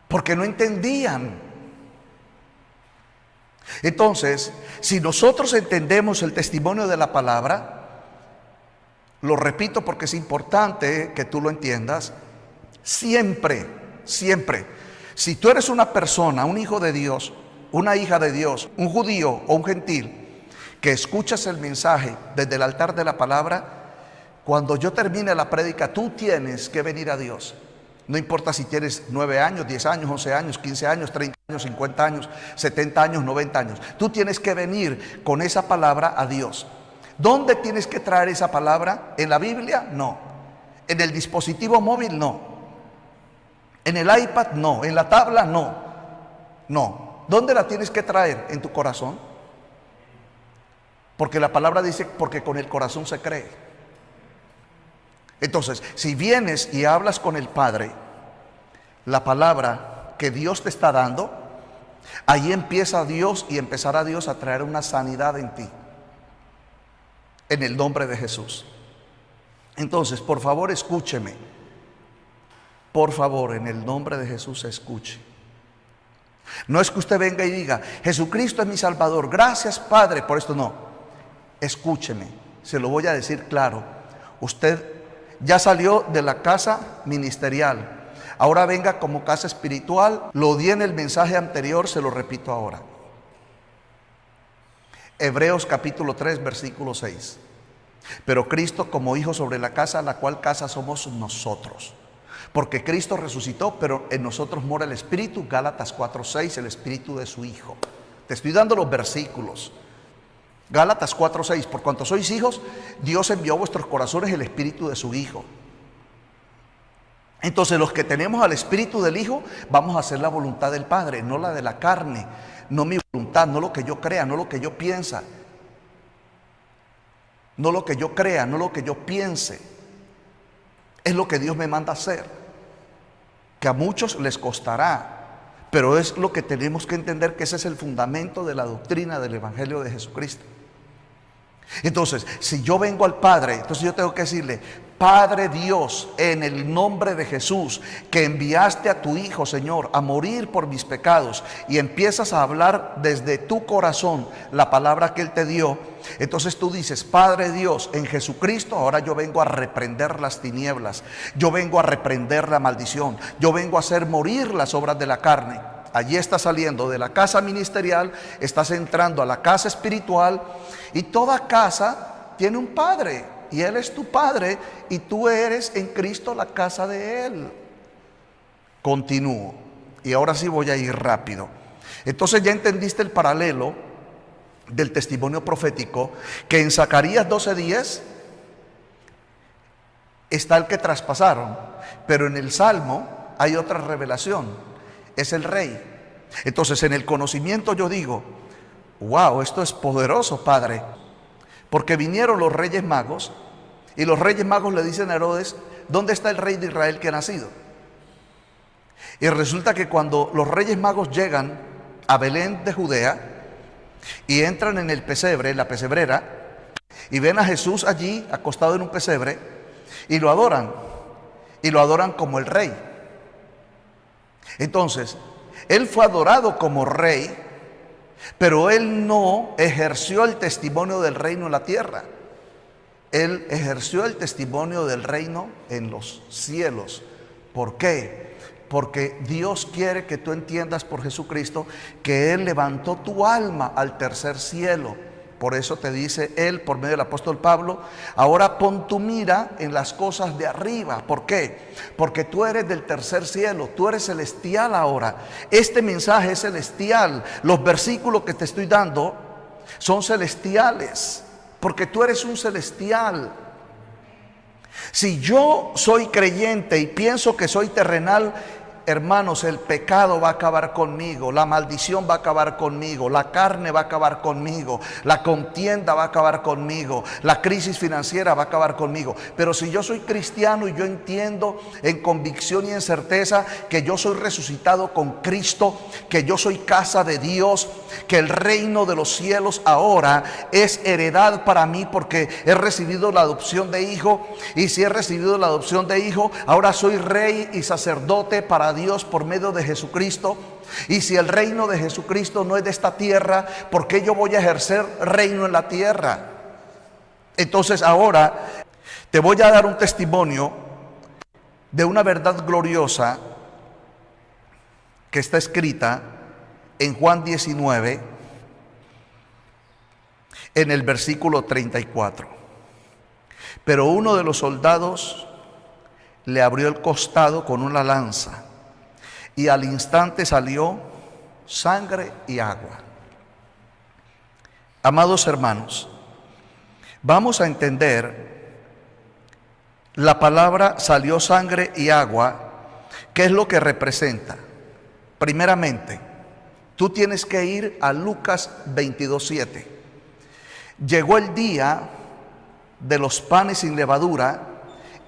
Speaker 1: porque no entendían. Entonces, si nosotros entendemos el testimonio de la palabra, lo repito porque es importante que tú lo entiendas, siempre, si tú eres una persona, un hijo de Dios, una hija de Dios, un judío o un gentil, que escuchas el mensaje desde el altar de la palabra, cuando yo termine la prédica, tú tienes que venir a Dios. No importa si tienes 9 años, 10 años, 11 años, 15 años, 30 años, 50 años, 70 años, 90 años. Tú tienes que venir con esa palabra a Dios. ¿Dónde tienes que traer esa palabra? ¿En la Biblia? No. ¿En el dispositivo móvil? No. ¿En el iPad? No. ¿En la tabla? No. No. ¿Dónde la tienes que traer? ¿En tu corazón? Porque la palabra dice, porque con el corazón se cree. Entonces, si vienes y hablas con el Padre, la palabra que Dios te está dando, ahí empieza Dios y empezará Dios a traer una sanidad en ti, en el nombre de Jesús. Entonces, por favor, escúcheme. Por favor, en el nombre de Jesús, escuche. No es que usted venga y diga: Jesucristo es mi Salvador, gracias Padre por esto. No, escúcheme, se lo voy a decir claro. Usted ya salió de la casa ministerial, ahora venga como casa espiritual. Lo di en el mensaje anterior, se lo repito ahora. Hebreos capítulo 3, versículo 6. Pero Cristo como hijo sobre la casa, la cual casa somos nosotros. Porque Cristo resucitó, pero en nosotros mora el Espíritu. Gálatas 4, 6, el Espíritu de su Hijo. Te estoy dando los versículos. Gálatas 4, 6. Por cuanto sois hijos, Dios envió a vuestros corazones el Espíritu de su Hijo. Entonces, los que tenemos al Espíritu del Hijo, vamos a hacer la voluntad del Padre, no la de la carne. No mi voluntad, no lo que yo crea, no lo que yo piensa. No lo que yo crea, no lo que yo piense. Es lo que Dios me manda hacer. Que a muchos les costará, pero es lo que tenemos que entender, que ese es el fundamento de la doctrina del Evangelio de Jesucristo. Entonces, si yo vengo al Padre, entonces yo tengo que decirle: Padre Dios, en el nombre de Jesús, que enviaste a tu Hijo, Señor, a morir por mis pecados, y empiezas a hablar desde tu corazón la palabra que Él te dio. Entonces tú dices: Padre Dios, en Jesucristo, ahora yo vengo a reprender las tinieblas, yo vengo a reprender la maldición, yo vengo a hacer morir las obras de la carne. Allí estás saliendo de la casa ministerial, estás entrando a la casa espiritual, y toda casa tiene un padre, y Él es tu Padre, y tú eres en Cristo la casa de Él. Continúo, y ahora sí voy a ir rápido. Entonces ya entendiste el paralelo del testimonio profético, que en Zacarías 12:10 está el que traspasaron, pero en el Salmo hay otra revelación, es el rey. Entonces, en el conocimiento yo digo: wow, esto es poderoso, Padre, porque vinieron los reyes magos, y los reyes magos le dicen a Herodes: ¿dónde está el rey de Israel que ha nacido? Y resulta que cuando los reyes magos llegan a Belén de Judea y entran en el pesebre, en la pesebrera, y ven a Jesús allí acostado en un pesebre, y lo adoran como el rey. Entonces, Él fue adorado como rey, pero Él no ejerció el testimonio del reino en la tierra. Él ejerció el testimonio del reino en los cielos. ¿Por qué? Porque Dios quiere que tú entiendas por Jesucristo que Él levantó tu alma al tercer cielo. Por eso te dice Él, por medio del apóstol Pablo: ahora pon tu mira en las cosas de arriba. ¿Por qué? Porque tú eres del tercer cielo, tú eres celestial ahora. Este mensaje es celestial. Los versículos que te estoy dando son celestiales, porque tú eres un celestial. Si yo soy creyente y pienso que soy terrenal, hermanos, el pecado va a acabar conmigo, la maldición va a acabar conmigo, la carne va a acabar conmigo, la contienda va a acabar conmigo, la crisis financiera va a acabar conmigo. Pero si yo soy cristiano y yo entiendo en convicción y en certeza que yo soy resucitado con Cristo, que yo soy casa de Dios, que el reino de los cielos ahora es heredad para mí porque he recibido la adopción de hijo, y si he recibido la adopción de hijo, ahora soy rey y sacerdote para Dios por medio de Jesucristo. Y si el reino de Jesucristo no es de esta tierra, ¿por qué yo voy a ejercer reino en la tierra? Entonces ahora te voy a dar un testimonio de una verdad gloriosa que está escrita en Juan 19, en el versículo 34. Pero uno de los soldados le abrió el costado con una lanza, y al instante salió sangre y agua. Amados hermanos, vamos a entender la palabra salió sangre y agua, ¿qué es lo que representa? Primeramente, tú tienes que ir a Lucas 22:7. Llegó el día de los panes sin levadura,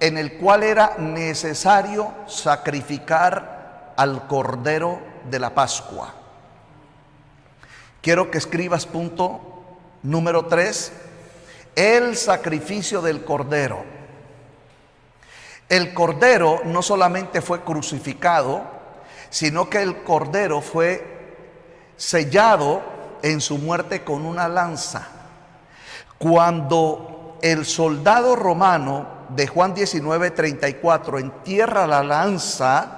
Speaker 1: en el cual era necesario sacrificar al Cordero de la Pascua. Quiero que escribas punto número 3, el sacrificio del Cordero. El Cordero no solamente fue crucificado, sino que el Cordero fue sellado en su muerte con una lanza. Cuando el soldado romano de Juan 19:34 entierra la lanza,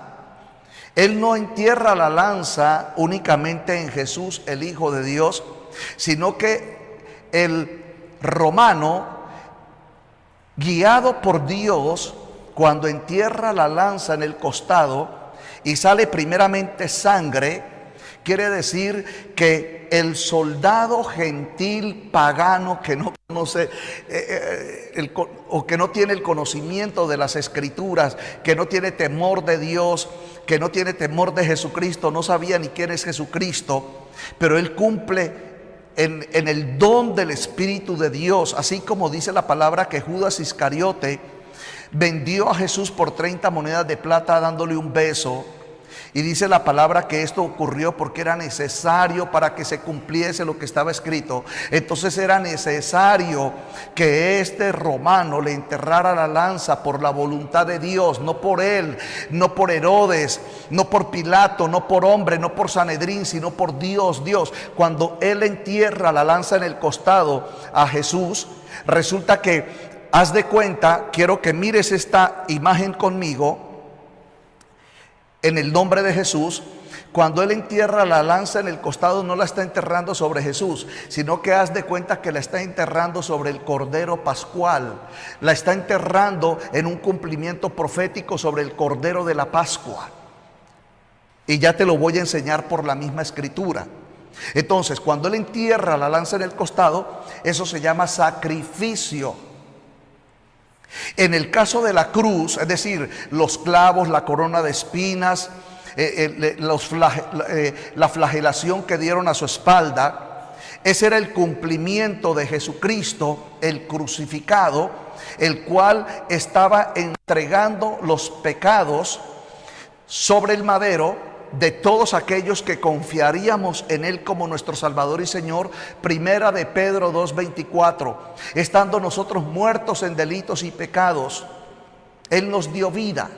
Speaker 1: él no entierra la lanza únicamente en Jesús, el Hijo de Dios, sino que el romano, guiado por Dios, cuando entierra la lanza en el costado y sale primeramente sangre, quiere decir que el soldado gentil pagano que no conoce o que no tiene el conocimiento de las escrituras, que no tiene temor de Dios, que no tiene temor de Jesucristo, no sabía ni quién es Jesucristo, pero él cumple en el don del Espíritu de Dios, así como dice la palabra que Judas Iscariote vendió a Jesús por 30 monedas de plata dándole un beso. Y dice la palabra que esto ocurrió porque era necesario para que se cumpliese lo que estaba escrito. Entonces era necesario que este romano le enterrara la lanza por la voluntad de Dios, no por él, no por Herodes, no por Pilato, no por hombre, no por Sanedrín, sino por Dios. Cuando él entierra la lanza en el costado a Jesús, resulta que, haz de cuenta, quiero que mires esta imagen conmigo. En el nombre de Jesús, cuando él entierra la lanza en el costado, no la está enterrando sobre Jesús, sino que haz de cuenta que la está enterrando sobre el Cordero Pascual. La está enterrando en un cumplimiento profético sobre el Cordero de la Pascua. Y ya te lo voy a enseñar por la misma escritura. Entonces, cuando él entierra la lanza en el costado, eso se llama sacrificio. En el caso de la cruz, es decir, los clavos, la corona de espinas, la flagelación que dieron a su espalda, ese era el cumplimiento de Jesucristo, el crucificado, el cual estaba entregando los pecados sobre el madero de todos aquellos que confiaríamos en Él como nuestro Salvador y Señor. Primera de Pedro 2:24, estando nosotros muertos en delitos y pecados, Él nos dio vida.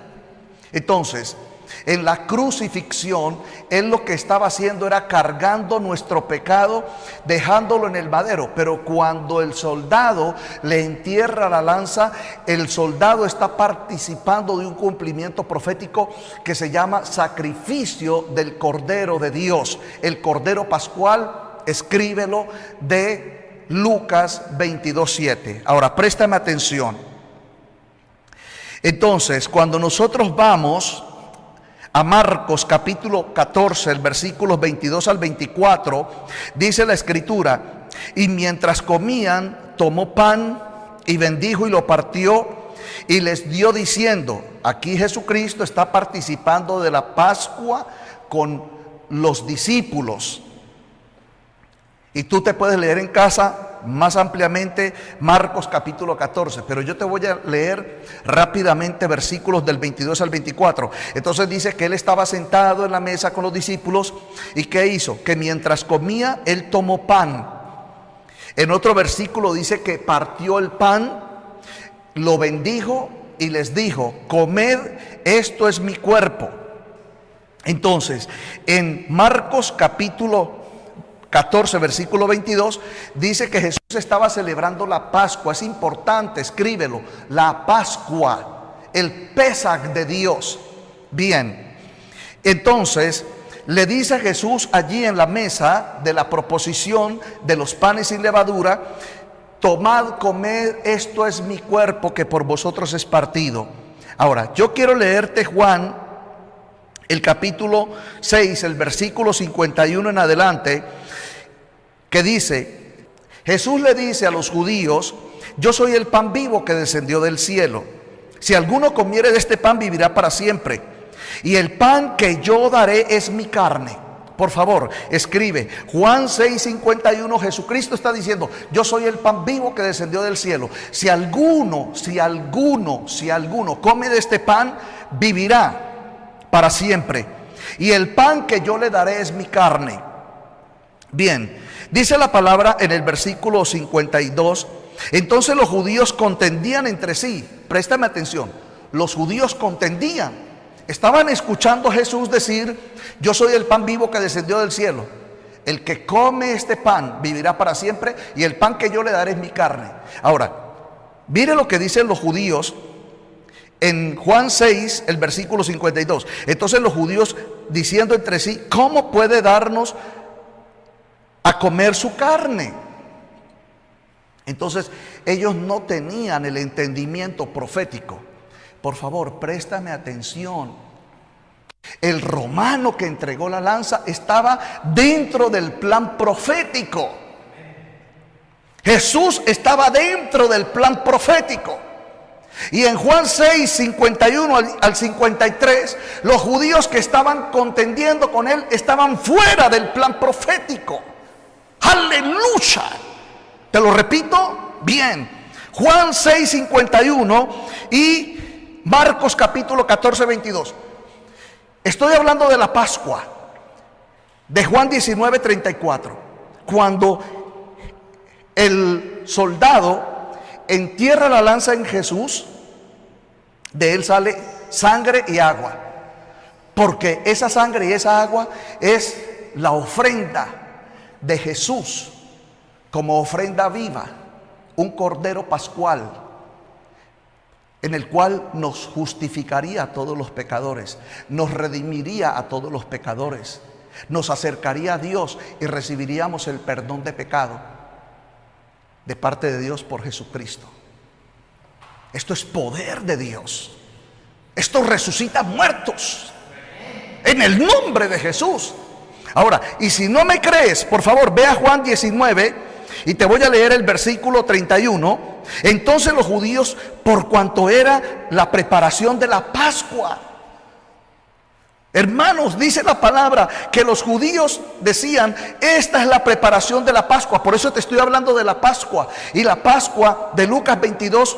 Speaker 1: Entonces, en la crucifixión, Él lo que estaba haciendo era cargando nuestro pecado, dejándolo en el madero. Pero cuando el soldado le entierra la lanza, el soldado está participando de un cumplimiento profético que se llama sacrificio del Cordero de Dios, el Cordero Pascual. Escríbelo, de Lucas 22:7. Ahora, préstame atención. Entonces, cuando nosotros vamos a Marcos capítulo 14, el versículos 22 al 24, dice la escritura: y mientras comían, tomó pan y bendijo y lo partió y les dio diciendo, aquí Jesucristo está participando de la Pascua con los discípulos. Y tú te puedes leer en casa más ampliamente Marcos capítulo 14, pero yo te voy a leer rápidamente versículos del 22 al 24. Entonces dice que él estaba sentado en la mesa con los discípulos, y ¿qué hizo? Que mientras comía, él tomó pan. En otro versículo dice que partió el pan, lo bendijo y les dijo, comed, esto es mi cuerpo. Entonces, en Marcos capítulo 14, versículo 22, dice que Jesús estaba celebrando la Pascua. Es importante, escríbelo, la Pascua, el Pesaj de Dios. Bien, entonces le dice a Jesús allí en la mesa de la proposición de los panes sin levadura, tomad, comed, esto es mi cuerpo que por vosotros es partido. Ahora, yo quiero leerte Juan, el capítulo 6, el versículo 51 en adelante, que dice, Jesús le dice a los judíos, yo soy el pan vivo que descendió del cielo. Si alguno comiere de este pan, vivirá para siempre. Y el pan que yo daré es mi carne. Por favor, escribe Juan 6:51. Jesucristo está diciendo, yo soy el pan vivo que descendió del cielo. Si alguno come de este pan, vivirá para siempre. Y el pan que yo le daré es mi carne. Bien, dice la palabra en el versículo 52. Entonces los judíos contendían entre sí. Préstame atención. Los judíos contendían. Estaban escuchando a Jesús decir, yo soy el pan vivo que descendió del cielo. El que come este pan vivirá para siempre, y el pan que yo le daré es mi carne. Ahora, mire lo que dicen los judíos en Juan 6, el versículo 52. Entonces los judíos diciendo entre sí, ¿cómo puede darnos a comer su carne? Entonces ellos no tenían el entendimiento profético. Por favor, préstame atención. El romano que entregó la lanza estaba dentro del plan profético. Jesús estaba dentro del plan profético. Y en Juan 6, 51 al 53, los judíos que estaban contendiendo con él estaban fuera del plan profético. ¡Aleluya! ¿Te lo repito? Bien. Juan 6, 51 y Marcos capítulo 14, 22. Estoy hablando de la Pascua. De Juan 19, 34. Cuando el soldado entierra la lanza en Jesús, de él sale sangre y agua. Porque esa sangre y esa agua es la ofrenda de Jesús como ofrenda viva, un cordero pascual, en el cual nos justificaría a todos los pecadores, nos redimiría a todos los pecadores, nos acercaría a Dios y recibiríamos el perdón de pecado de parte de Dios por Jesucristo. Esto es poder de Dios. Esto resucita muertos en el nombre de Jesús. Ahora, y si no me crees, por favor, ve a Juan 19 y te voy a leer el versículo 31. Entonces los judíos, por cuanto era la preparación de la Pascua, hermanos, dice la palabra que los judíos decían, esta es la preparación de la Pascua. Por eso te estoy hablando de la Pascua. Y la Pascua de Lucas 22,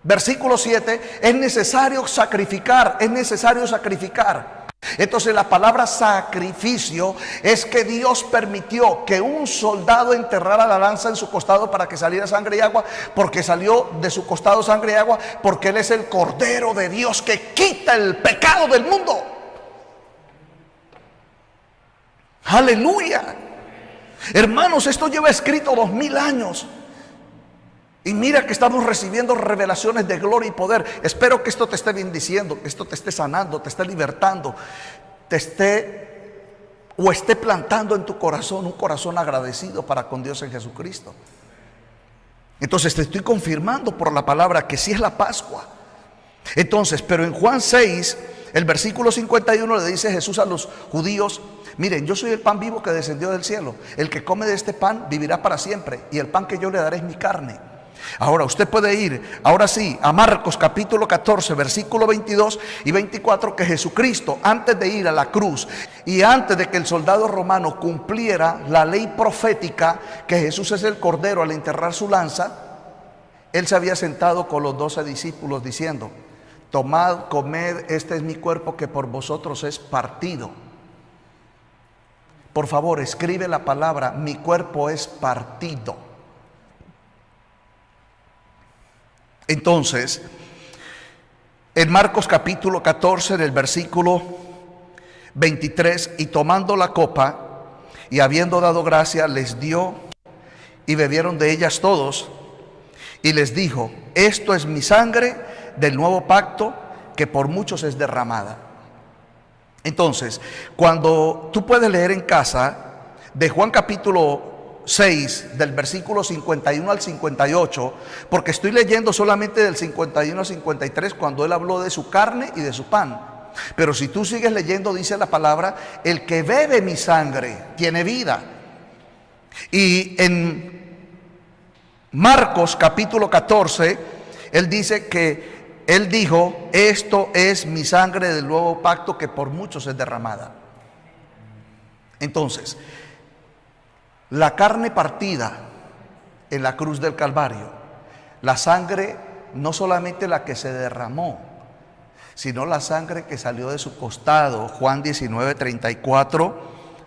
Speaker 1: versículo 7, es necesario sacrificar, es necesario sacrificar. Entonces la palabra sacrificio es que Dios permitió que un soldado enterrara la lanza en su costado para que saliera sangre y agua, porque salió de su costado sangre y agua, porque Él es el Cordero de Dios que quita el pecado del mundo. Aleluya. Hermanos, esto lleva escrito 2000 años. Y mira que estamos recibiendo revelaciones de gloria y poder. Espero que esto te esté bendiciendo, que esto te esté sanando, te esté libertando, esté plantando en tu corazón un corazón agradecido para con Dios en Jesucristo. Entonces te estoy confirmando por la palabra que sí es la Pascua. Entonces, pero en Juan 6, el versículo 51 le dice Jesús a los judíos, miren, yo soy el pan vivo que descendió del cielo. El que come de este pan vivirá para siempre, y el pan que yo le daré es mi carne. Ahora usted puede ir, ahora sí, a Marcos capítulo 14, versículo 22 y 24, que Jesucristo, antes de ir a la cruz y antes de que el soldado romano cumpliera la ley profética, que Jesús es el Cordero al enterrar su lanza, Él se había sentado con los 12 discípulos diciendo: tomad, comed, este es mi cuerpo que por vosotros es partido. Por favor, escribe la palabra: mi cuerpo es partido. Entonces, en Marcos capítulo 14, en el versículo 23, y tomando la copa y habiendo dado gracia, les dio y bebieron de ellas todos, y les dijo: esto es mi sangre del nuevo pacto, que por muchos es derramada. Entonces, cuando tú puedes leer en casa de Juan capítulo 6, del versículo 51 al 58, porque estoy leyendo solamente del 51 al 53, cuando Él habló de su carne y de su pan. Pero si tú sigues leyendo, dice la palabra: el que bebe mi sangre tiene vida. Y en Marcos capítulo 14, Él dice que Él dijo: esto es mi sangre del nuevo pacto, que por muchos es derramada. Entonces, la carne partida en la cruz del Calvario, la sangre, no solamente la que se derramó, sino la sangre que salió de su costado. Juan 19:34,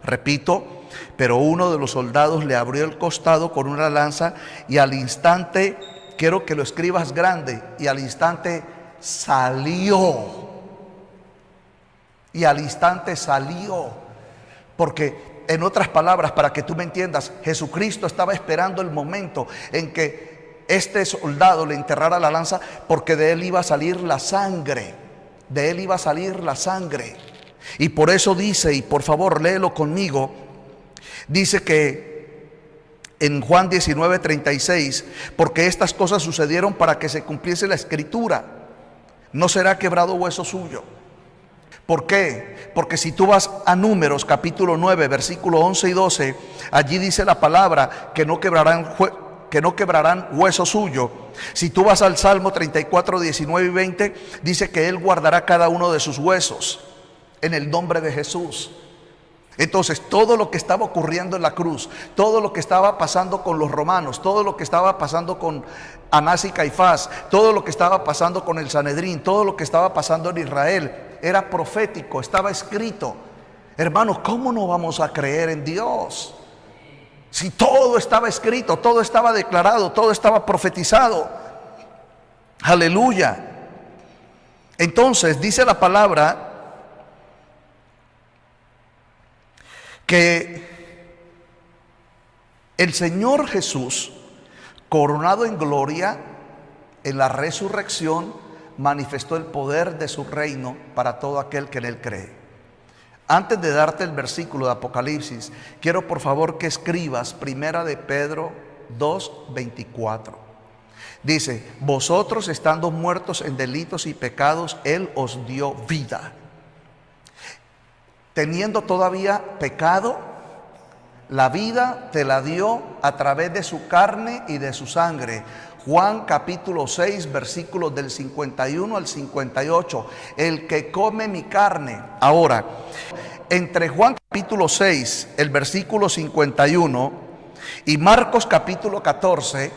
Speaker 1: repito: pero uno de los soldados le abrió el costado con una lanza, y al instante, quiero que lo escribas grande, y al instante salió. Y al instante salió. Porque, en otras palabras, para que tú me entiendas, Jesucristo estaba esperando el momento en que este soldado le enterrara la lanza, porque de él iba a salir la sangre. De él iba a salir la sangre. Y por eso dice, y por favor léelo conmigo, dice que en Juan 19:36, porque estas cosas sucedieron para que se cumpliese la escritura: no será quebrado hueso suyo. ¿Por qué? Porque si tú vas a Números capítulo 9, versículo 11 y 12, allí dice la palabra que no quebrarán hueso suyo. Si tú vas al Salmo 34, 19 y 20, dice que Él guardará cada uno de sus huesos en el nombre de Jesús. Entonces, todo lo que estaba ocurriendo en la cruz, todo lo que estaba pasando con los romanos, todo lo que estaba pasando con Anás y Caifás, todo lo que estaba pasando con el Sanedrín, todo lo que estaba pasando en Israel, era profético, estaba escrito. Hermanos, ¿cómo no vamos a creer en Dios? Si todo estaba escrito, todo estaba declarado, todo estaba profetizado. Aleluya. Entonces, dice la palabra que el Señor Jesús, coronado en gloria, en la resurrección, manifestó el poder de su reino para todo aquel que en Él cree. Antes de darte el versículo de Apocalipsis, quiero por favor que escribas Primera de Pedro 2:24. Dice: vosotros estando muertos en delitos y pecados, Él os dio vida. Teniendo todavía pecado, la vida te la dio a través de su carne y de su sangre. Juan capítulo 6, versículos del 51 al 58. El que come mi carne. Ahora, entre Juan capítulo 6, el versículo 51, y Marcos capítulo 14,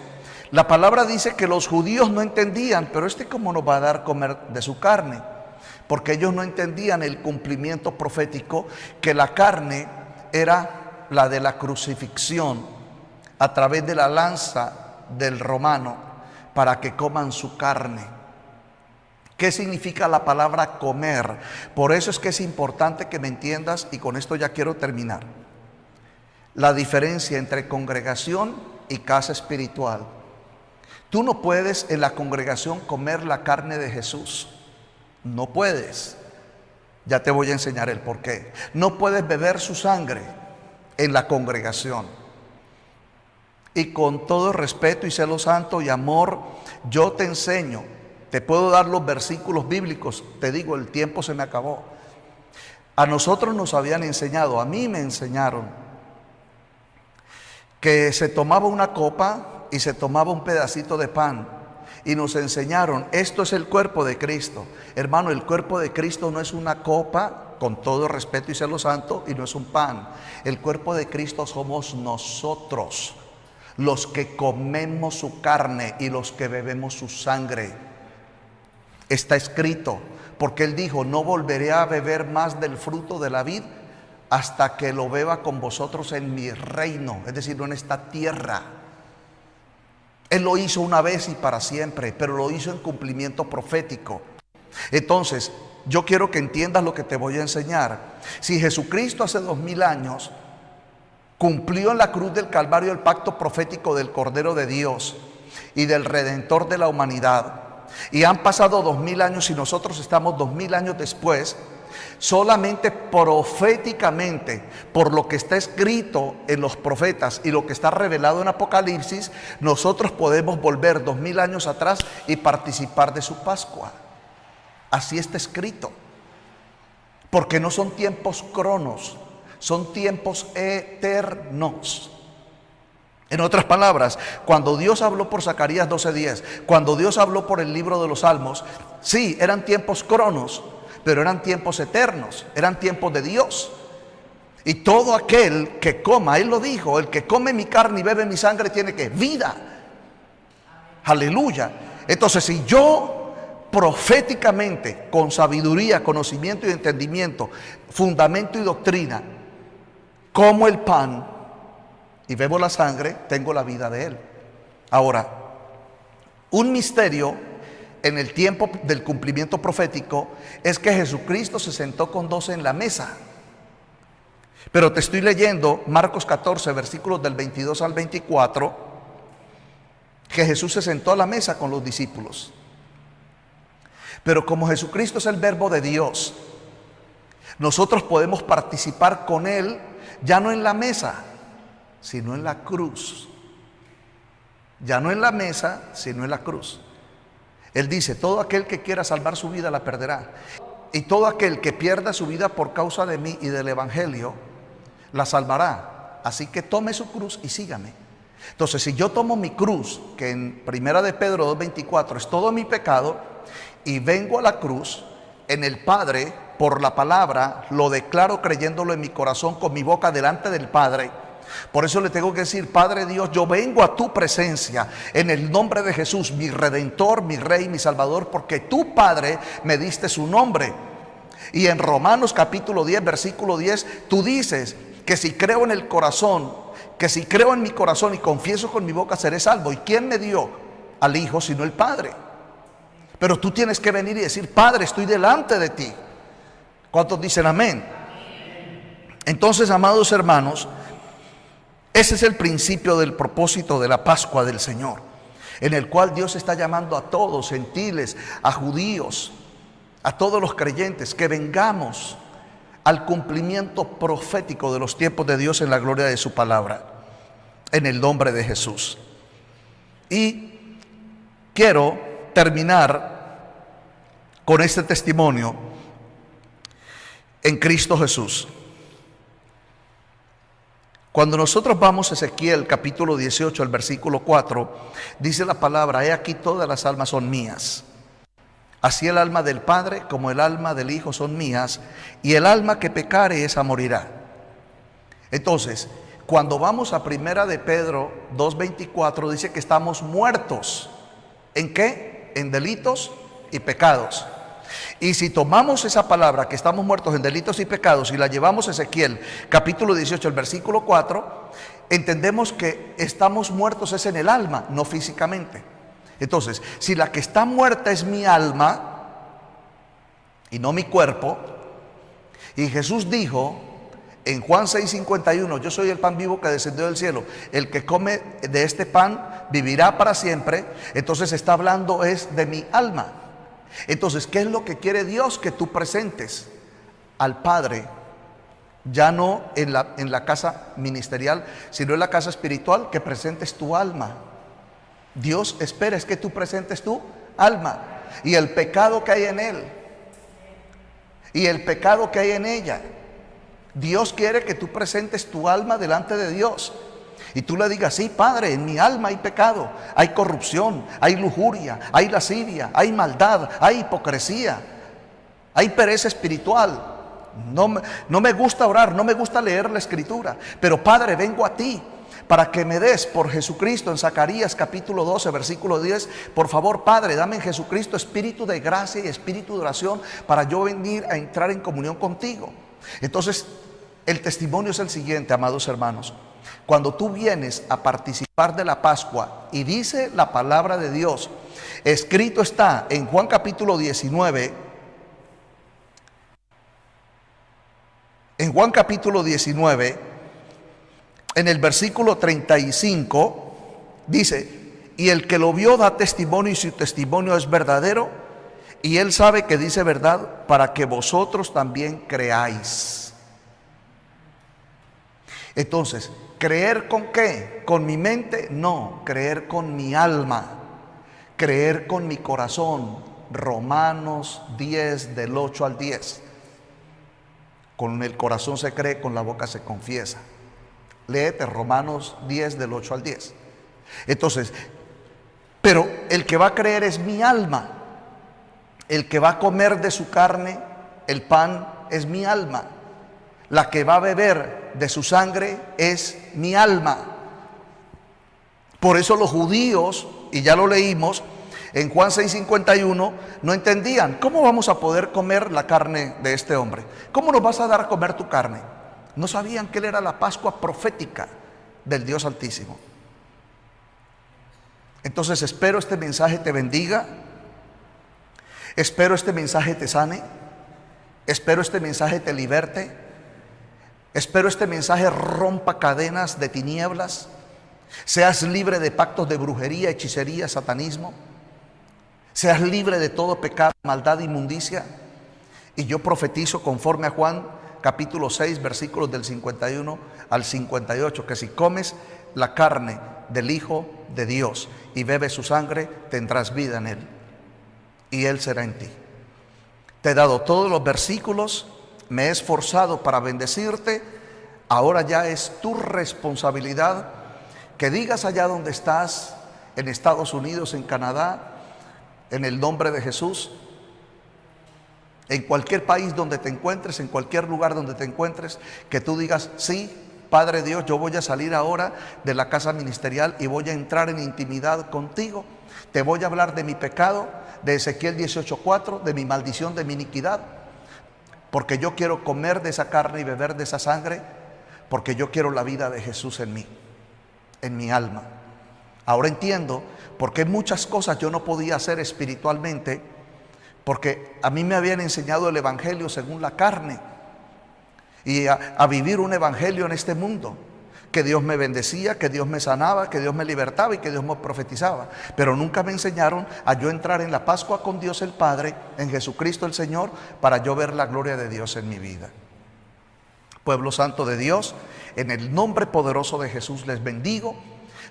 Speaker 1: la palabra dice que los judíos no entendían: pero ¿cómo nos va a dar comer de su carne? Porque ellos no entendían el cumplimiento profético, que la carne era la de la crucifixión a través de la lanza del romano, para que coman su carne. ¿Qué significa la palabra comer? Por eso es que es importante que me entiendas, y con esto ya quiero terminar, la diferencia entre congregación y casa espiritual. Tú no puedes en la congregación comer la carne de Jesús. No puedes. Ya te voy a enseñar el por qué. No puedes beber su sangre en la congregación. Y con todo respeto y celo santo y amor, yo te enseño, te puedo dar los versículos bíblicos. Te digo, el tiempo se me acabó. A nosotros nos habían enseñado, a mí me enseñaron, que se tomaba una copa y se tomaba un pedacito de pan y nos enseñaron, esto es el cuerpo de Cristo. Hermano, el cuerpo de Cristo no es una copa, con todo respeto y celo santo, y no es un pan. El cuerpo de Cristo somos nosotros, los que comemos su carne y los que bebemos su sangre. Está escrito, porque Él dijo, no volveré a beber más del fruto de la vid hasta que lo beba con vosotros en mi reino, es decir, no en esta tierra. Él lo hizo una vez y para siempre, pero lo hizo en cumplimiento profético. Entonces, yo quiero que entiendas lo que te voy a enseñar. Si Jesucristo hace 2000 años cumplió en la cruz del Calvario el pacto profético del Cordero de Dios y del Redentor de la humanidad, y han pasado 2000 años y nosotros estamos 2000 años después, solamente proféticamente, por lo que está escrito en los profetas y lo que está revelado en Apocalipsis, nosotros podemos volver 2000 años atrás y participar de su Pascua. Así está escrito, porque no son tiempos cronos, son tiempos eternos. En otras palabras, cuando Dios habló por Zacarías 12:10, cuando Dios habló por el libro de los Salmos, sí, eran tiempos cronos, pero eran tiempos eternos, eran tiempos de Dios. Y todo aquel que coma, Él lo dijo, el que come mi carne y bebe mi sangre tiene que vida. Aleluya. Entonces, si yo proféticamente, con sabiduría, conocimiento y entendimiento, fundamento y doctrina, como el pan y bebo la sangre, tengo la vida de Él. Ahora, un misterio en el tiempo del cumplimiento profético es que Jesucristo se sentó con 12 en la mesa. Pero te estoy leyendo Marcos 14, versículos del 22 al 24, que Jesús se sentó a la mesa con los discípulos. Pero como Jesucristo es el verbo de Dios, nosotros podemos participar con Él ya no en la mesa, sino en la cruz. Ya no en la mesa, sino en la cruz. Él dice, todo aquel que quiera salvar su vida la perderá. Y todo aquel que pierda su vida por causa de mí y del Evangelio, la salvará. Así que tome su cruz y sígame. Entonces, si yo tomo mi cruz, que en 1 de Pedro 2:24 es todo mi pecado, y vengo a la cruz, en el Padre, por la palabra, lo declaro creyéndolo en mi corazón, con mi boca delante del Padre. Por eso le tengo que decir, Padre Dios, yo vengo a tu presencia en el nombre de Jesús, mi Redentor, mi Rey, mi Salvador, porque tú, Padre, me diste su nombre. Y en Romanos capítulo 10, versículo 10, tú dices que si creo en el corazón, que si creo en mi corazón y confieso con mi boca, seré salvo. ¿Y quién me dio al Hijo sino el Padre? Pero tú tienes que venir y decir, Padre, estoy delante de ti. ¿Cuántos dicen amén? Entonces, amados hermanos, ese es el principio del propósito de la Pascua del Señor, en el cual Dios está llamando a todos, gentiles, a judíos, a todos los creyentes, que vengamos al cumplimiento profético de los tiempos de Dios en la gloria de su palabra, en el nombre de Jesús. Y quiero terminar con este testimonio en Cristo Jesús. Cuando nosotros vamos a Ezequiel capítulo 18, el versículo 4, dice la palabra, he aquí todas las almas son mías. Así el alma del Padre como el alma del Hijo son mías, y el alma que pecare esa morirá. Entonces, cuando vamos a 1 de Pedro 2:24, dice que estamos muertos. ¿En qué? En delitos y pecados. Y si tomamos esa palabra, que estamos muertos en delitos y pecados, y la llevamos a Ezequiel capítulo 18, el versículo 4, entendemos que estamos muertos es en el alma, no físicamente. Entonces, si la que está muerta es mi alma y no mi cuerpo, y Jesús dijo en Juan 6:51, yo soy el pan vivo que descendió del cielo, el que come de este pan vivirá para siempre. Entonces está hablando es de mi alma. Entonces, ¿qué es lo que quiere Dios? Que tú presentes al Padre, ya no en la casa ministerial, sino en la casa espiritual, que presentes tu alma. Dios espera es que tú presentes tu alma y el pecado que hay en él y el pecado que hay en ella. Dios quiere que tú presentes tu alma delante de Dios. Y tú le digas: sí, Padre, en mi alma hay pecado, hay corrupción, hay lujuria, hay lascivia, hay maldad, hay hipocresía, hay pereza espiritual. No me gusta orar, no me gusta leer la escritura, pero Padre, vengo a ti para que me des por Jesucristo. En Zacarías capítulo 12 versículo 10, por favor, Padre, dame en Jesucristo espíritu de gracia y espíritu de oración para yo venir a entrar en comunión contigo. Entonces, el testimonio es el siguiente, amados hermanos. Cuando tú vienes a participar de la Pascua, y dice la palabra de Dios, escrito está en Juan capítulo 19, en Juan capítulo 19, en el versículo 35, dice: y el que lo vio da testimonio, y su testimonio es verdadero, y él sabe que dice verdad, para que vosotros también creáis. Entonces, ¿creer con qué? ¿Con mi mente? No, creer con mi alma, creer con mi corazón. Romanos 10 del 8 al 10. Con el corazón se cree, con la boca se confiesa. Léete Romanos 10 del 8 al 10. Entonces, pero el que va a creer es mi alma. El que va a comer de su carne, el pan, es mi alma. La que va a beber de su sangre es mi alma. Por eso los judíos, y ya lo leímos en Juan 6:51, no entendían: ¿cómo vamos a poder comer la carne de este hombre? ¿Cómo nos vas a dar a comer tu carne? No sabían que él era la Pascua profética del Dios Altísimo. Entonces, espero este mensaje te bendiga, espero este mensaje te sane, espero este mensaje te liberte, espero este mensaje rompa cadenas de tinieblas, seas libre de pactos de brujería, hechicería, satanismo, seas libre de todo pecado, maldad, inmundicia. Y yo profetizo conforme a Juan capítulo 6 versículos del 51 al 58, que si comes la carne del Hijo de Dios y bebes su sangre, tendrás vida en él, y él será en ti. Te he dado todos los versículos, me he esforzado para bendecirte. Ahora ya es tu responsabilidad que digas allá donde estás, en Estados Unidos, en Canadá, en el nombre de Jesús, en cualquier país donde te encuentres, en cualquier lugar donde te encuentres, que tú digas: sí, Padre Dios, yo voy a salir ahora de la casa ministerial y voy a entrar en intimidad contigo. Te voy a hablar de mi pecado, de Ezequiel 18:4, de mi maldición, de mi iniquidad, porque yo quiero comer de esa carne y beber de esa sangre, porque yo quiero la vida de Jesús en mí, en mi alma. Ahora entiendo por qué muchas cosas yo no podía hacer espiritualmente, porque a mí me habían enseñado el evangelio según la carne, y a vivir un evangelio en este mundo, que Dios me bendecía, que Dios me sanaba, que Dios me libertaba y que Dios me profetizaba. Pero nunca me enseñaron a yo entrar en la Pascua con Dios el Padre, en Jesucristo el Señor, para yo ver la gloria de Dios en mi vida. Pueblo santo de Dios, en el nombre poderoso de Jesús les bendigo.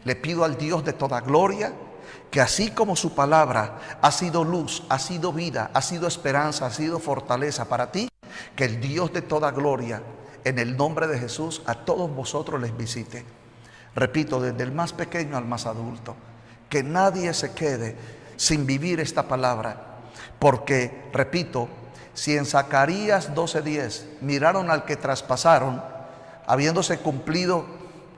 Speaker 1: Le pido al Dios de toda gloria que así como su palabra ha sido luz, ha sido vida, ha sido esperanza, ha sido fortaleza para ti, que el Dios de toda gloria, en el nombre de Jesús, a todos vosotros les visite. Repito, desde el más pequeño al más adulto, que nadie se quede sin vivir esta palabra, porque, repito, si en Zacarías 12:10 miraron al que traspasaron, habiéndose cumplido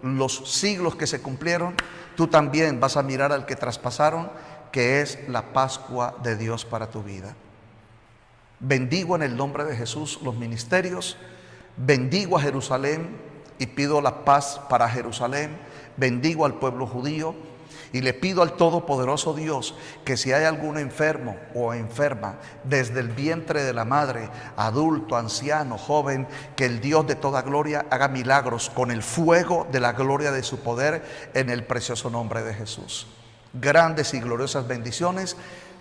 Speaker 1: los siglos que se cumplieron, tú también vas a mirar al que traspasaron, que es la Pascua de Dios para tu vida. Bendigo en el nombre de Jesús los ministerios, bendigo a Jerusalén y pido la paz para Jerusalén, bendigo al pueblo judío y le pido al Todopoderoso Dios que si hay algún enfermo o enferma desde el vientre de la madre, adulto, anciano, joven, que el Dios de toda gloria haga milagros con el fuego de la gloria de su poder en el precioso nombre de Jesús. Grandes y gloriosas bendiciones,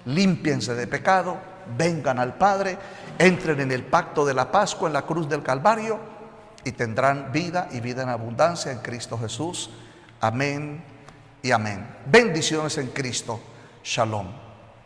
Speaker 1: límpiense de pecado, vengan al Padre, entren en el pacto de la Pascua en la cruz del Calvario y tendrán vida y vida en abundancia en Cristo Jesús. Amén y amén. Bendiciones en Cristo. Shalom.